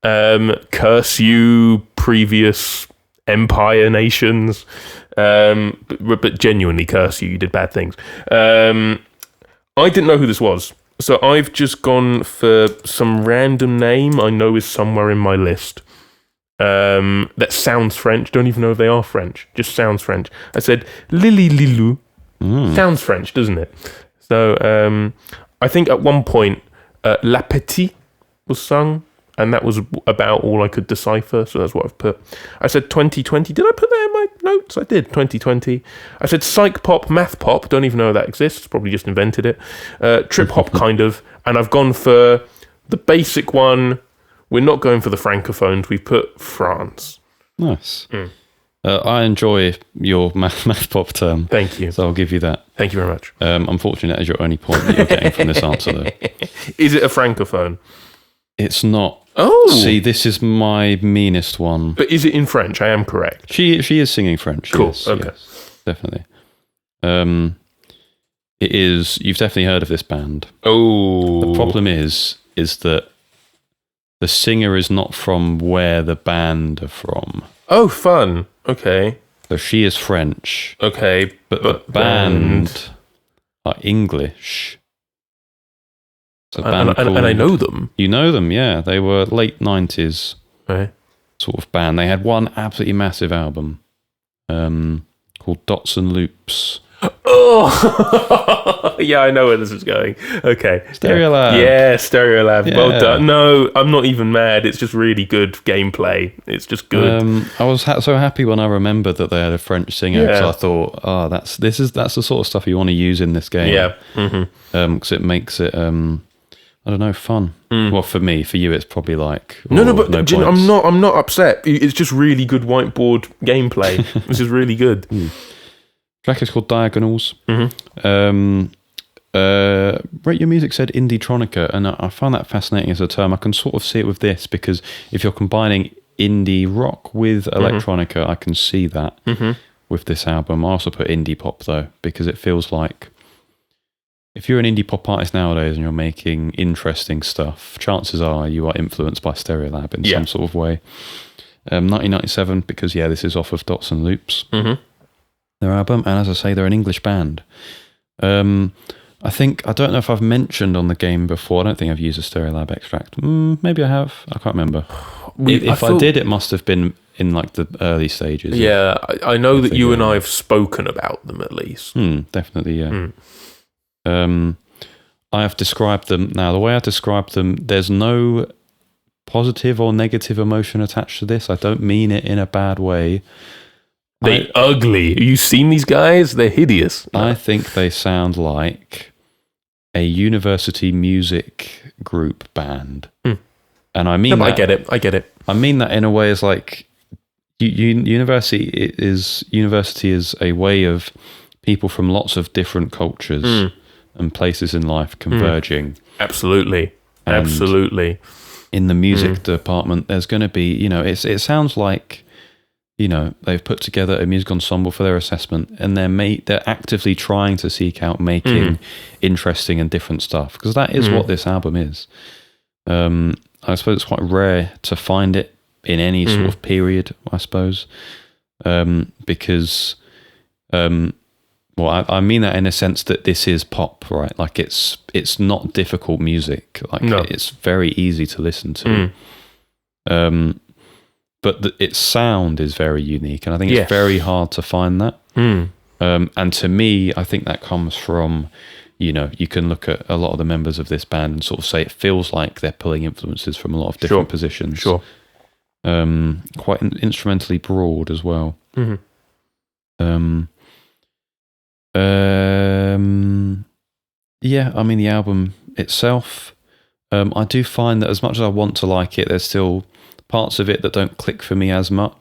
Curse you, previous empire nations, but genuinely curse you did bad things. I didn't know who this was, so I've just gone for some random name I know is somewhere in my list. That sounds French. Don't even know if they are French. Just sounds French. I said Lily Lilou. Sounds French, doesn't it? So I think at one point La Petite was sung, and that was about all I could decipher. So that's what I've put. I said 2020. Did I put that in my notes? I did. 2020. I said psych pop, math pop. Don't even know that exists. Probably just invented it. Trip hop kind of. And I've gone for the basic one. We're not going for the francophones. We've put France. Nice. I enjoy your math pop term. Thank you. So I'll give you that. Thank you very much. Unfortunately, that is your only point that you're getting from this answer, though. Is it a francophone? It's not. Oh. See, this is my meanest one. But is it in French? I am correct. She is singing French. Cool. Yes, okay. Yes, definitely. It is. You've definitely heard of this band. Oh. The problem is that the singer is not from where the band are from. Oh, fun. Okay. So she is French. Okay. But the band are English. So and I know them. You know them, yeah. They were late 90s sort of band. They had one absolutely massive album called Dots and Loops. Oh, yeah, I know where this is going. Okay. Stereolab. Yeah, Stereolab. Yeah. Well done. No, I'm not even mad. It's just really good gameplay. It's just good. I was so happy when I remembered that they had a French singer, because I thought, that's the sort of stuff you want to use in this game. Yeah. Because it makes it, I don't know, fun. Well, for me, for you, it's probably like but I'm not upset. It's just really good whiteboard gameplay. This is really good. Track is called Diagonals. Rate Your Music said Indie-tronica, and I find that fascinating as a term. I can sort of see it with this, because if you're combining indie rock with electronica, I can see that with this album. I also put indie pop, though, because it feels like if you're an indie pop artist nowadays and you're making interesting stuff, chances are you are influenced by Stereolab in some sort of way. 1997, because this is off of Dots and Loops. Their album, and as I say, they're an English band. I don't know if I've mentioned on the game before. I don't think I've used a Stereolab extract. Maybe I have. I can't remember. If I did, it must have been in like the early stages. Yeah, I know that you and I have spoken about them at least. Definitely, yeah. I have described them. Now, the way I describe them, there's no positive or negative emotion attached to this. I don't mean it in a bad way. They're ugly. Have you seen these guys? They're hideous. I think they sound like a university music group band. And I mean that, I get it. I mean that in a way as like university is a way of people from lots of different cultures and places in life converging. Absolutely. In the music department, there's going to be, it sounds like they've put together a music ensemble for their assessment, and they're actively trying to seek out making interesting and different stuff, because that is what this album is. I suppose it's quite rare to find it in any sort of period, I suppose, because I mean that in a sense that this is pop, right? Like it's not difficult music. Like it's very easy to listen to. But its sound is very unique, and I think it's very hard to find that. And to me, I think that comes from, you can look at a lot of the members of this band and sort of say it feels like they're pulling influences from a lot of different positions. Sure. Quite instrumentally broad as well. Yeah, I mean, the album itself, I do find that as much as I want to like it, there's still parts of it that don't click for me as much.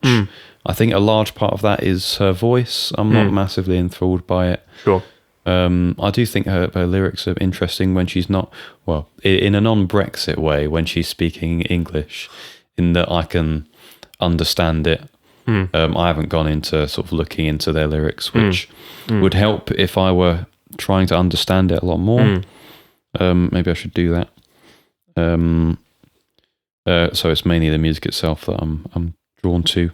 I think a large part of that is her voice. I'm not massively enthralled by it. Sure. I do think her lyrics are interesting when she's not, in a non-Brexit way, when she's speaking English, in that I can understand it. I haven't gone into sort of looking into their lyrics, which would help if I were trying to understand it a lot more. Maybe I should do that. So it's mainly the music itself that I'm drawn to.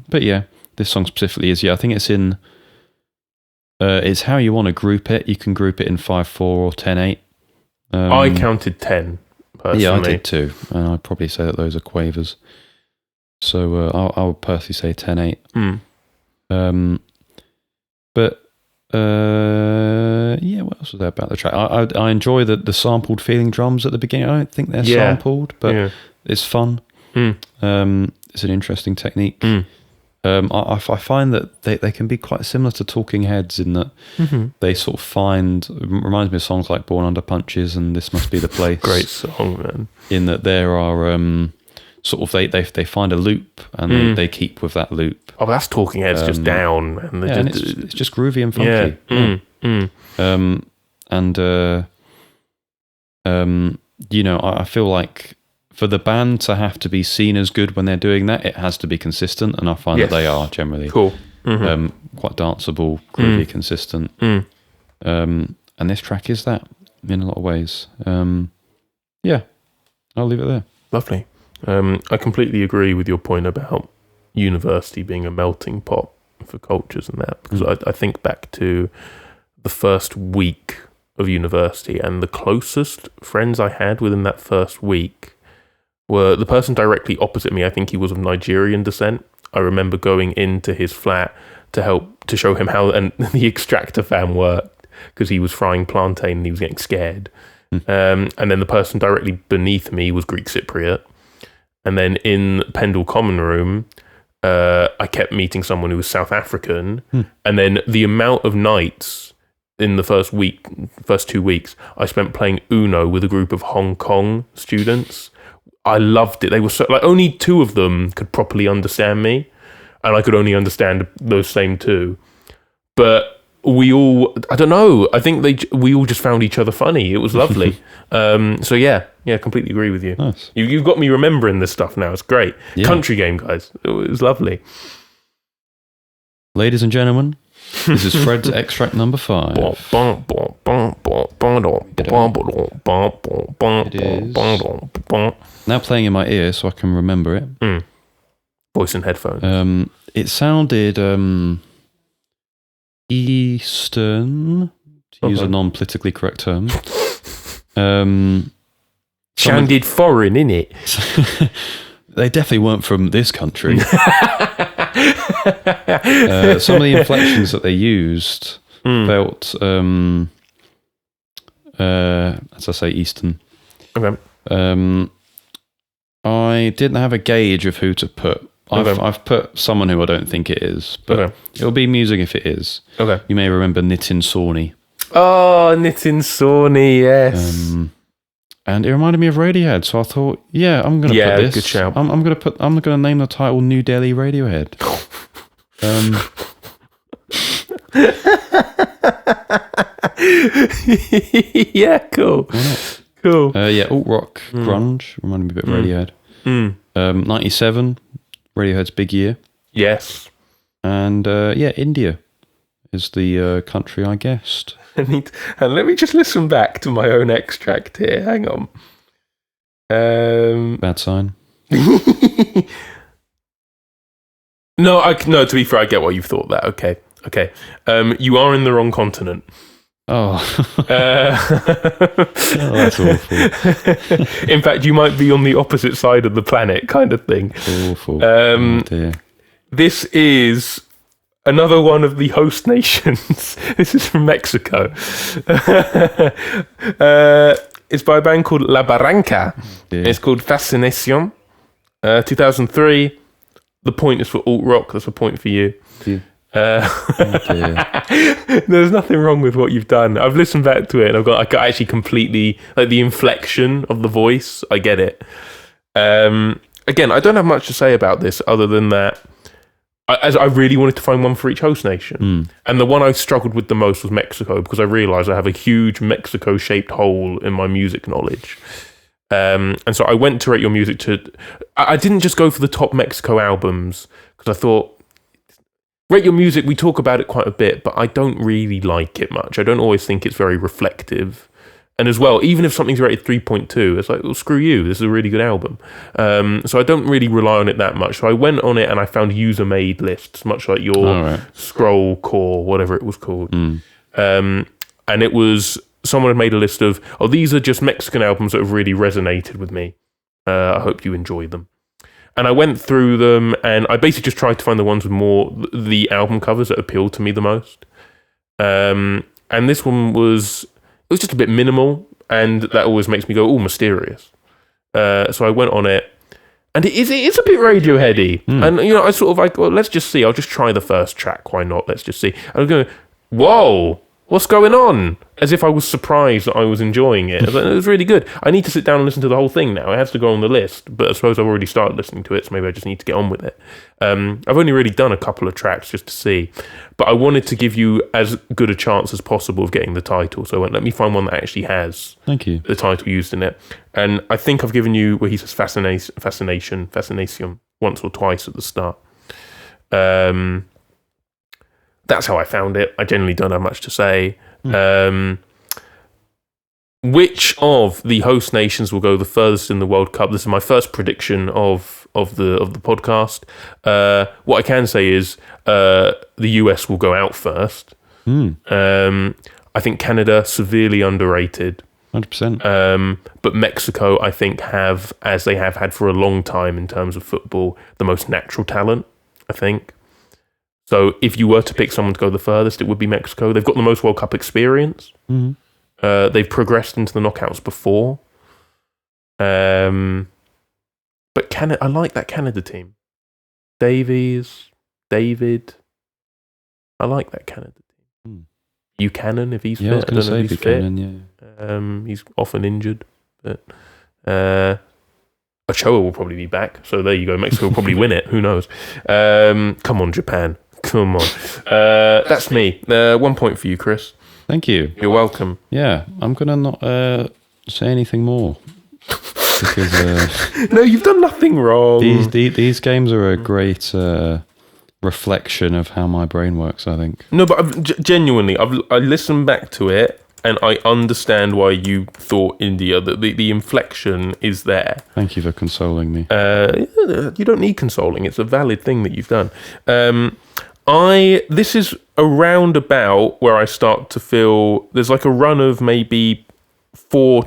But yeah, this song specifically is, I think it's in, it's how you want to group it. You can group it in 5/4 or 10/8. I counted 10, personally. Yeah, I did too. And I'd probably say that those are quavers. So I would personally say 10/8. But what else was there about the track? I enjoy the sampled feeling drums at the beginning. I don't think they're sampled, but it's fun. It's an interesting technique. I find that they can be quite similar to Talking Heads in that they sort of reminds me of songs like Born Under Punches and This Must Be the Place. Great song, man. In that there are sort of they find a loop and they keep with that loop. Oh, that's Talking Heads just down, man. And it's just groovy and funky. I feel like for the band to have to be seen as good when they're doing that, it has to be consistent, and I find that they are generally cool. Quite danceable, groovy, consistent. And this track is that in a lot of ways. I'll leave it there. Lovely. I completely agree with your point about university being a melting pot for cultures and that, because I think back to the first week of university, and the closest friends I had within that first week were the person directly opposite me. I think he was of Nigerian descent. I remember going into his flat to show him how the extractor fan worked, because he was frying plantain and he was getting scared. And then the person directly beneath me was Greek Cypriot. And then in Pendle Common Room, I kept meeting someone who was South African. And then the amount of nights in the first 2 weeks, I spent playing Uno with a group of Hong Kong students. I loved it. They were only 2 of them could properly understand me, and I could only understand those same 2. But we all, I don't know, I think we all just found each other funny. It was lovely. So yeah, completely agree with you. Nice. You've got me remembering this stuff now. It's great. Yeah. Country Game, guys. It was lovely. Ladies and gentlemen, this is Fred's extract number 5. It is now playing in my ear so I can remember it. Voice and headphones. It sounded Eastern, to use a non-politically correct term. Sounded foreign, innit? They definitely weren't from this country. Some of the inflections that they used felt, as I say, Eastern. Okay. I didn't have a gauge of who to put. I've put someone who I don't think it is, but it'll be music if it is. Okay. You may remember Nitin Sawhney. Oh, Nitin Sawhney, yes. And it reminded me of Radiohead, so I thought, I'm going to put this. Good shout. I'm going to name the title New Delhi Radiohead. Yeah, cool. Cool. Alt rock, grunge, reminded me a bit of Radiohead. 97, Radiohead's big year. Yes. And India is the country I guessed. And let me just listen back to my own extract here. Hang on. Bad sign. No, to be fair, I get why you've thought that. Okay. You are in the wrong continent. Oh. That's awful. In fact, you might be on the opposite side of the planet, kind of thing. Awful. Oh dear. This is another one of the host nations. This is from Mexico. It's by a band called La Barranca. It's called Fascinacion. 2003. The point is for alt rock. That's a point for you. There's nothing wrong with what you've done. I've listened back to it and I got actually completely, like, the inflection of the voice. I get it. Again, I don't have much to say about this other than that I really wanted to find one for each host nation. And the one I struggled with the most was Mexico, because I realised I have a huge Mexico-shaped hole in my music knowledge. And so I went to rate your music I didn't just go for the top Mexico albums, because I thought, rate your music, we talk about it quite a bit, but I don't really like it much. I don't always think it's very reflective. And as well, even if something's rated 3.2, it's like, well, screw you, this is a really good album. So I don't really rely on it that much. So I went on it and I found user-made lists, much like your Scroll Core, whatever it was called. And it was, someone had made a list of, these are just Mexican albums that have really resonated with me. I hope you enjoy them. And I went through them and I basically just tried to find the ones with more, the album covers that appealed to me the most. And this one was just a bit minimal, and that always makes me go, mysterious. So I went on it, and it is a bit Radioheady. And, I sort of like, well, let's just see. I'll just try the first track. Why not? Let's just see. And I'm going, whoa, what's going on? As if I was surprised that I was enjoying it. It was really good. I need to sit down and listen to the whole thing now. It has to go on the list, but I suppose I've already started listening to it, so maybe I just need to get on with it. I've only really done a couple of tracks just to see, but I wanted to give you as good a chance as possible of getting the title. So I went, let me find one that actually has the title used in it. And I think I've given you where he says Fascinacion once or twice at the start. That's how I found it. I generally don't have much to say. Which of the host nations will go the furthest in the World Cup? This is my first prediction of the podcast. What I can say is the US will go out first. I think Canada, severely underrated. 100%. But Mexico, I think, have, as they have had for a long time in terms of football, the most natural talent, I think. So if you were to pick someone to go the furthest, it would be Mexico. They've got the most World Cup experience. They've progressed into the knockouts before. But Canada, I like that Canada team. David. I like that Canada team. Buchanan, if he's fit. I was going to say Buchanan, he's often injured. But Ochoa will probably be back. So there you go. Mexico will probably win it. Who knows? Come on, Japan. Come on. That's me. 1 point for you, Chris. Thank you. You're welcome. Yeah, I'm going to not say anything more. Because, no, you've done nothing wrong. These games are a great reflection of how my brain works, I think. No, but genuinely, I listened back to it and I understand why you thought India, that the inflection is there. Thank you for consoling me. You don't need consoling. It's a valid thing that you've done. This is around about where I start to feel there's like a run of maybe four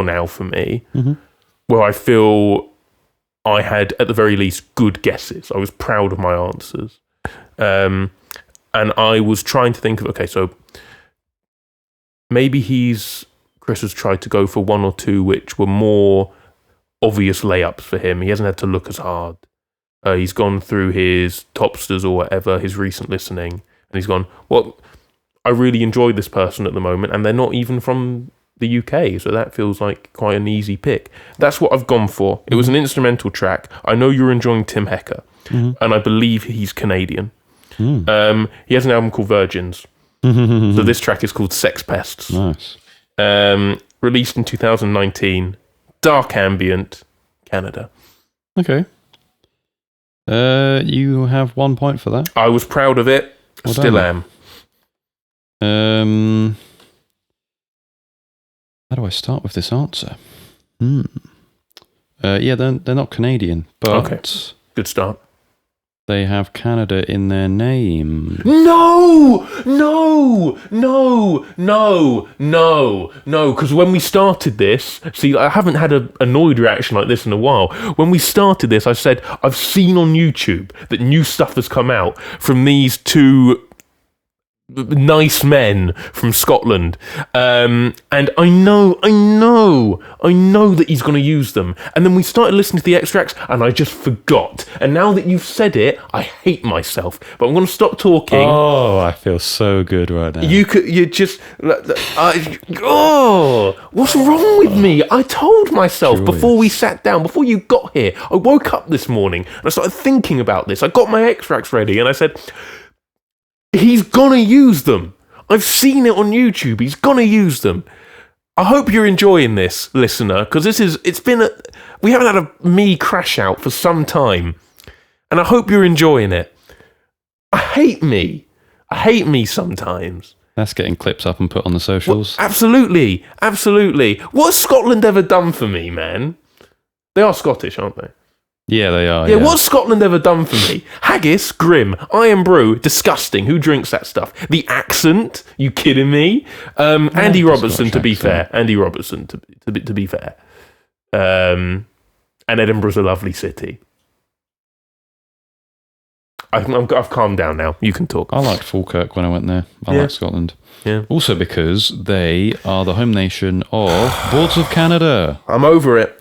now for me, where I feel I had at the very least good guesses. I was proud of my answers, and I was trying to think of, okay, so maybe Chris has tried to go for one or two which were more obvious layups for him. He hasn't had to look as hard. He's gone through his Topsters or whatever, his recent listening, and he's gone, well, I really enjoy this person at the moment, and they're not even from the UK, so that feels like quite an easy pick. That's what I've gone for. It was an instrumental track. I know you're enjoying Tim Hecker, and I believe he's Canadian. He has an album called Virgins. So this track is called Sex Pests. Nice. Released in 2019. Dark ambient, Canada. Okay. You have 1 point for that. I was proud of it. Well Still done. am. How do I start with this answer? Yeah, they're not Canadian, but Okay. Good start. they have Canada in their name. No, because when we started this, see, I haven't had an annoyed reaction like this in a while. When we started this, I said, I've seen on YouTube that new stuff has come out from these two nice men from Scotland, and I know that he's going to use them. And then we started listening to the extracts, and I just forgot. And now that you've said it, I hate myself. But I'm going to stop talking. Oh, I feel so good right now. What's wrong with me? I told myself Joyous. before we sat down, before you got here, I woke up this morning and I started thinking about this. I got my extracts ready, and I said, he's gonna use them. I've seen it on YouTube. He's gonna use them. I hope you're enjoying this, listener, because we haven't had a me crash out for some time, and I hope you're enjoying it. I hate me sometimes. That's getting clips up and put on the socials. Absolutely. What's Scotland ever done for me, man? They are Scottish, aren't they? Yeah, they are. Yeah, what's Scotland ever done for me? Haggis, grim. Iron brew, disgusting. Who drinks that stuff? The accent? You kidding me? Andy Robertson, to be fair. Andy Robertson, to be fair. And Edinburgh's a lovely city. I've calmed down now. You can talk. I liked Falkirk when I went there. I like Scotland. Yeah. Also because they are the home nation of Boards of Canada. I'm over it.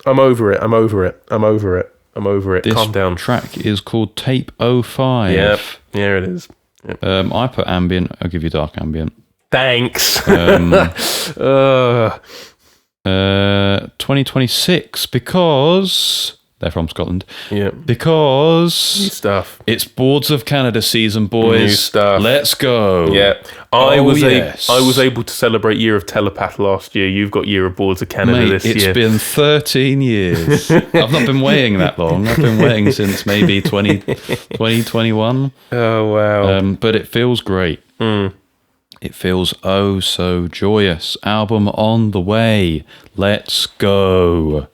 This Calm down. track is called Tape 05. Yep. Yeah, it is. Yep. I put ambient. I'll give you dark ambient. Thanks. 2026 because they're from Scotland. Yeah. Because New stuff. it's Boards of Canada season, boys. New stuff. Let's go. Yeah. I was yes. able to celebrate Year of Telepath last year. You've got Year of Boards of Canada Mate, this year. it's been 13 years. I've not been waiting that long. I've been waiting since maybe 2021. Oh, wow. But it feels great. It feels oh so joyous. Album on the way. Let's go.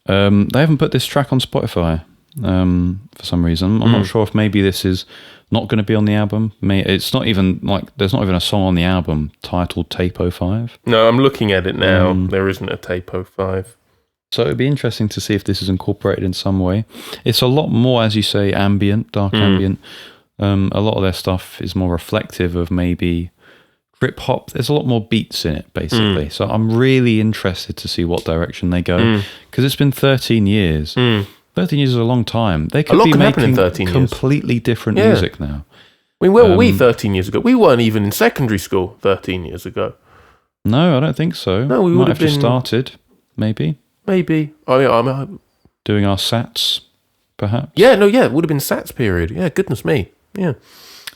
They haven't put this track on Spotify for some reason. I'm not sure if maybe this is not going to be on the album. It's not even there's not even a song on the album titled Tape 05. No, I'm looking at it now. There isn't a Tape 05. So it'd be interesting to see if this is incorporated in some way. It's a lot more, as you say, ambient, dark ambient. A lot of their stuff is more reflective of maybe trip hop. There's a lot more beats in it, basically. So I'm really interested to see what direction they go, because it's been 13 years. 13 years is a long time. They could be making 13 completely different music now. I mean, where were we 13 years ago? We weren't even in secondary school 13 years ago. No, I don't think so. No, we might would have have just been- started, maybe. Maybe. Oh, yeah. Doing our sats, perhaps. Yeah, no, yeah. It would have been Sats period. Yeah, goodness me. Yeah.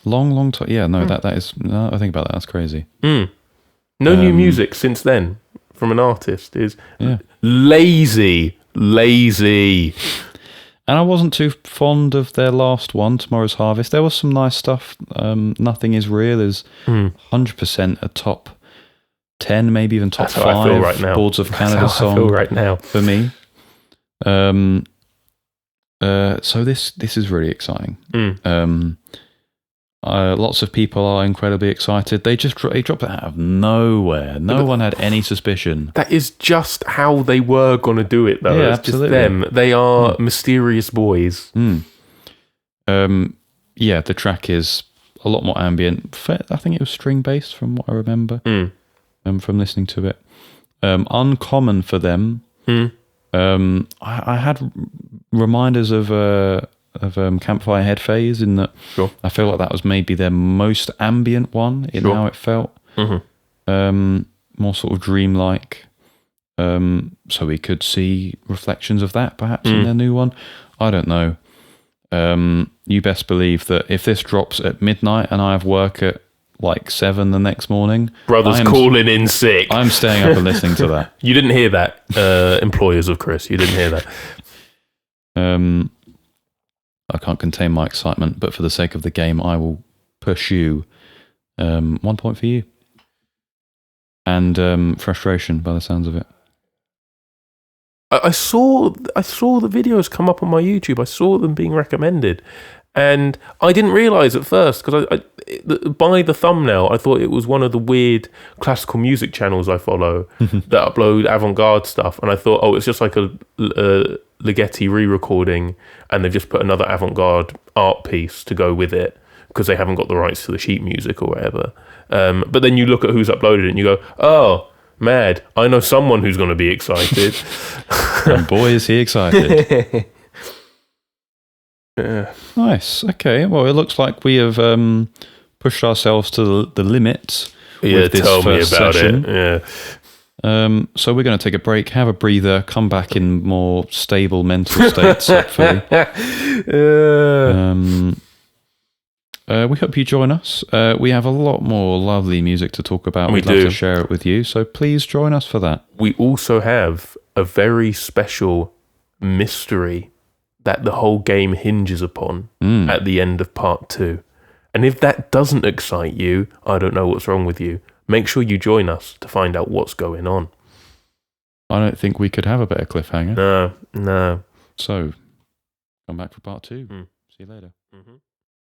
Long time. Yeah, no, that is... No, I think about that. That's crazy. No new music since then from an artist is Yeah. lazy. And I wasn't too fond of their last one, Tomorrow's Harvest. There was some nice stuff. Nothing is Real is 100% a top 10, maybe even top That's how I feel 5 right now. Boards of That's Canada how song I feel right now. for me. So this is really exciting. Lots of people are incredibly excited. They dropped it out of nowhere. No one had any suspicion. That is just how they were going to do it, though. Yeah, It's just absolutely. them. They are mysterious boys. Yeah, the track is a lot more ambient. I think it was string based from what I remember from listening to it. Uncommon for them. I had reminders of Campfire Head Phase in that I feel like that was maybe their most ambient one in how it felt. More sort of dreamlike. So we could see reflections of that perhaps in their new one. I don't know. You best believe that if this drops at midnight and I have work at like 7 the next morning, Brothers calling in sick. I'm staying up and listening to that. You didn't hear that, employers of Chris. You didn't hear that. I can't contain my excitement, but for the sake of the game, I will push you. 1 point for you. And frustration, by the sounds of it. I saw the videos come up on my YouTube. I saw them being recommended, and I didn't realise at first because by the thumbnail I thought it was one of the weird classical music channels I follow that upload avant-garde stuff, and I thought, oh, it's just like a Ligeti re-recording, and they've just put another avant-garde art piece to go with it because they haven't got the rights to the sheet music or whatever. But then you look at who's uploaded it and you go, oh, mad, I know someone who's going to be excited. And boy, is he excited. Yeah. Nice. Okay. Well, it looks like we have pushed ourselves to the limit with this tell first me about session. it. Yeah. So we're going to take a break, have a breather, come back in more stable mental states, hopefully. We hope you join us. We have a lot more lovely music to talk about. We'd love to share it with you, so please join us for that. We also have a very special mystery that the whole game hinges upon at the end of part 2. And if that doesn't excite you, I don't know what's wrong with you. Make sure you join us to find out what's going on. I don't think we could have a better cliffhanger. No. So, come back for part 2. See you later. Mm-hmm.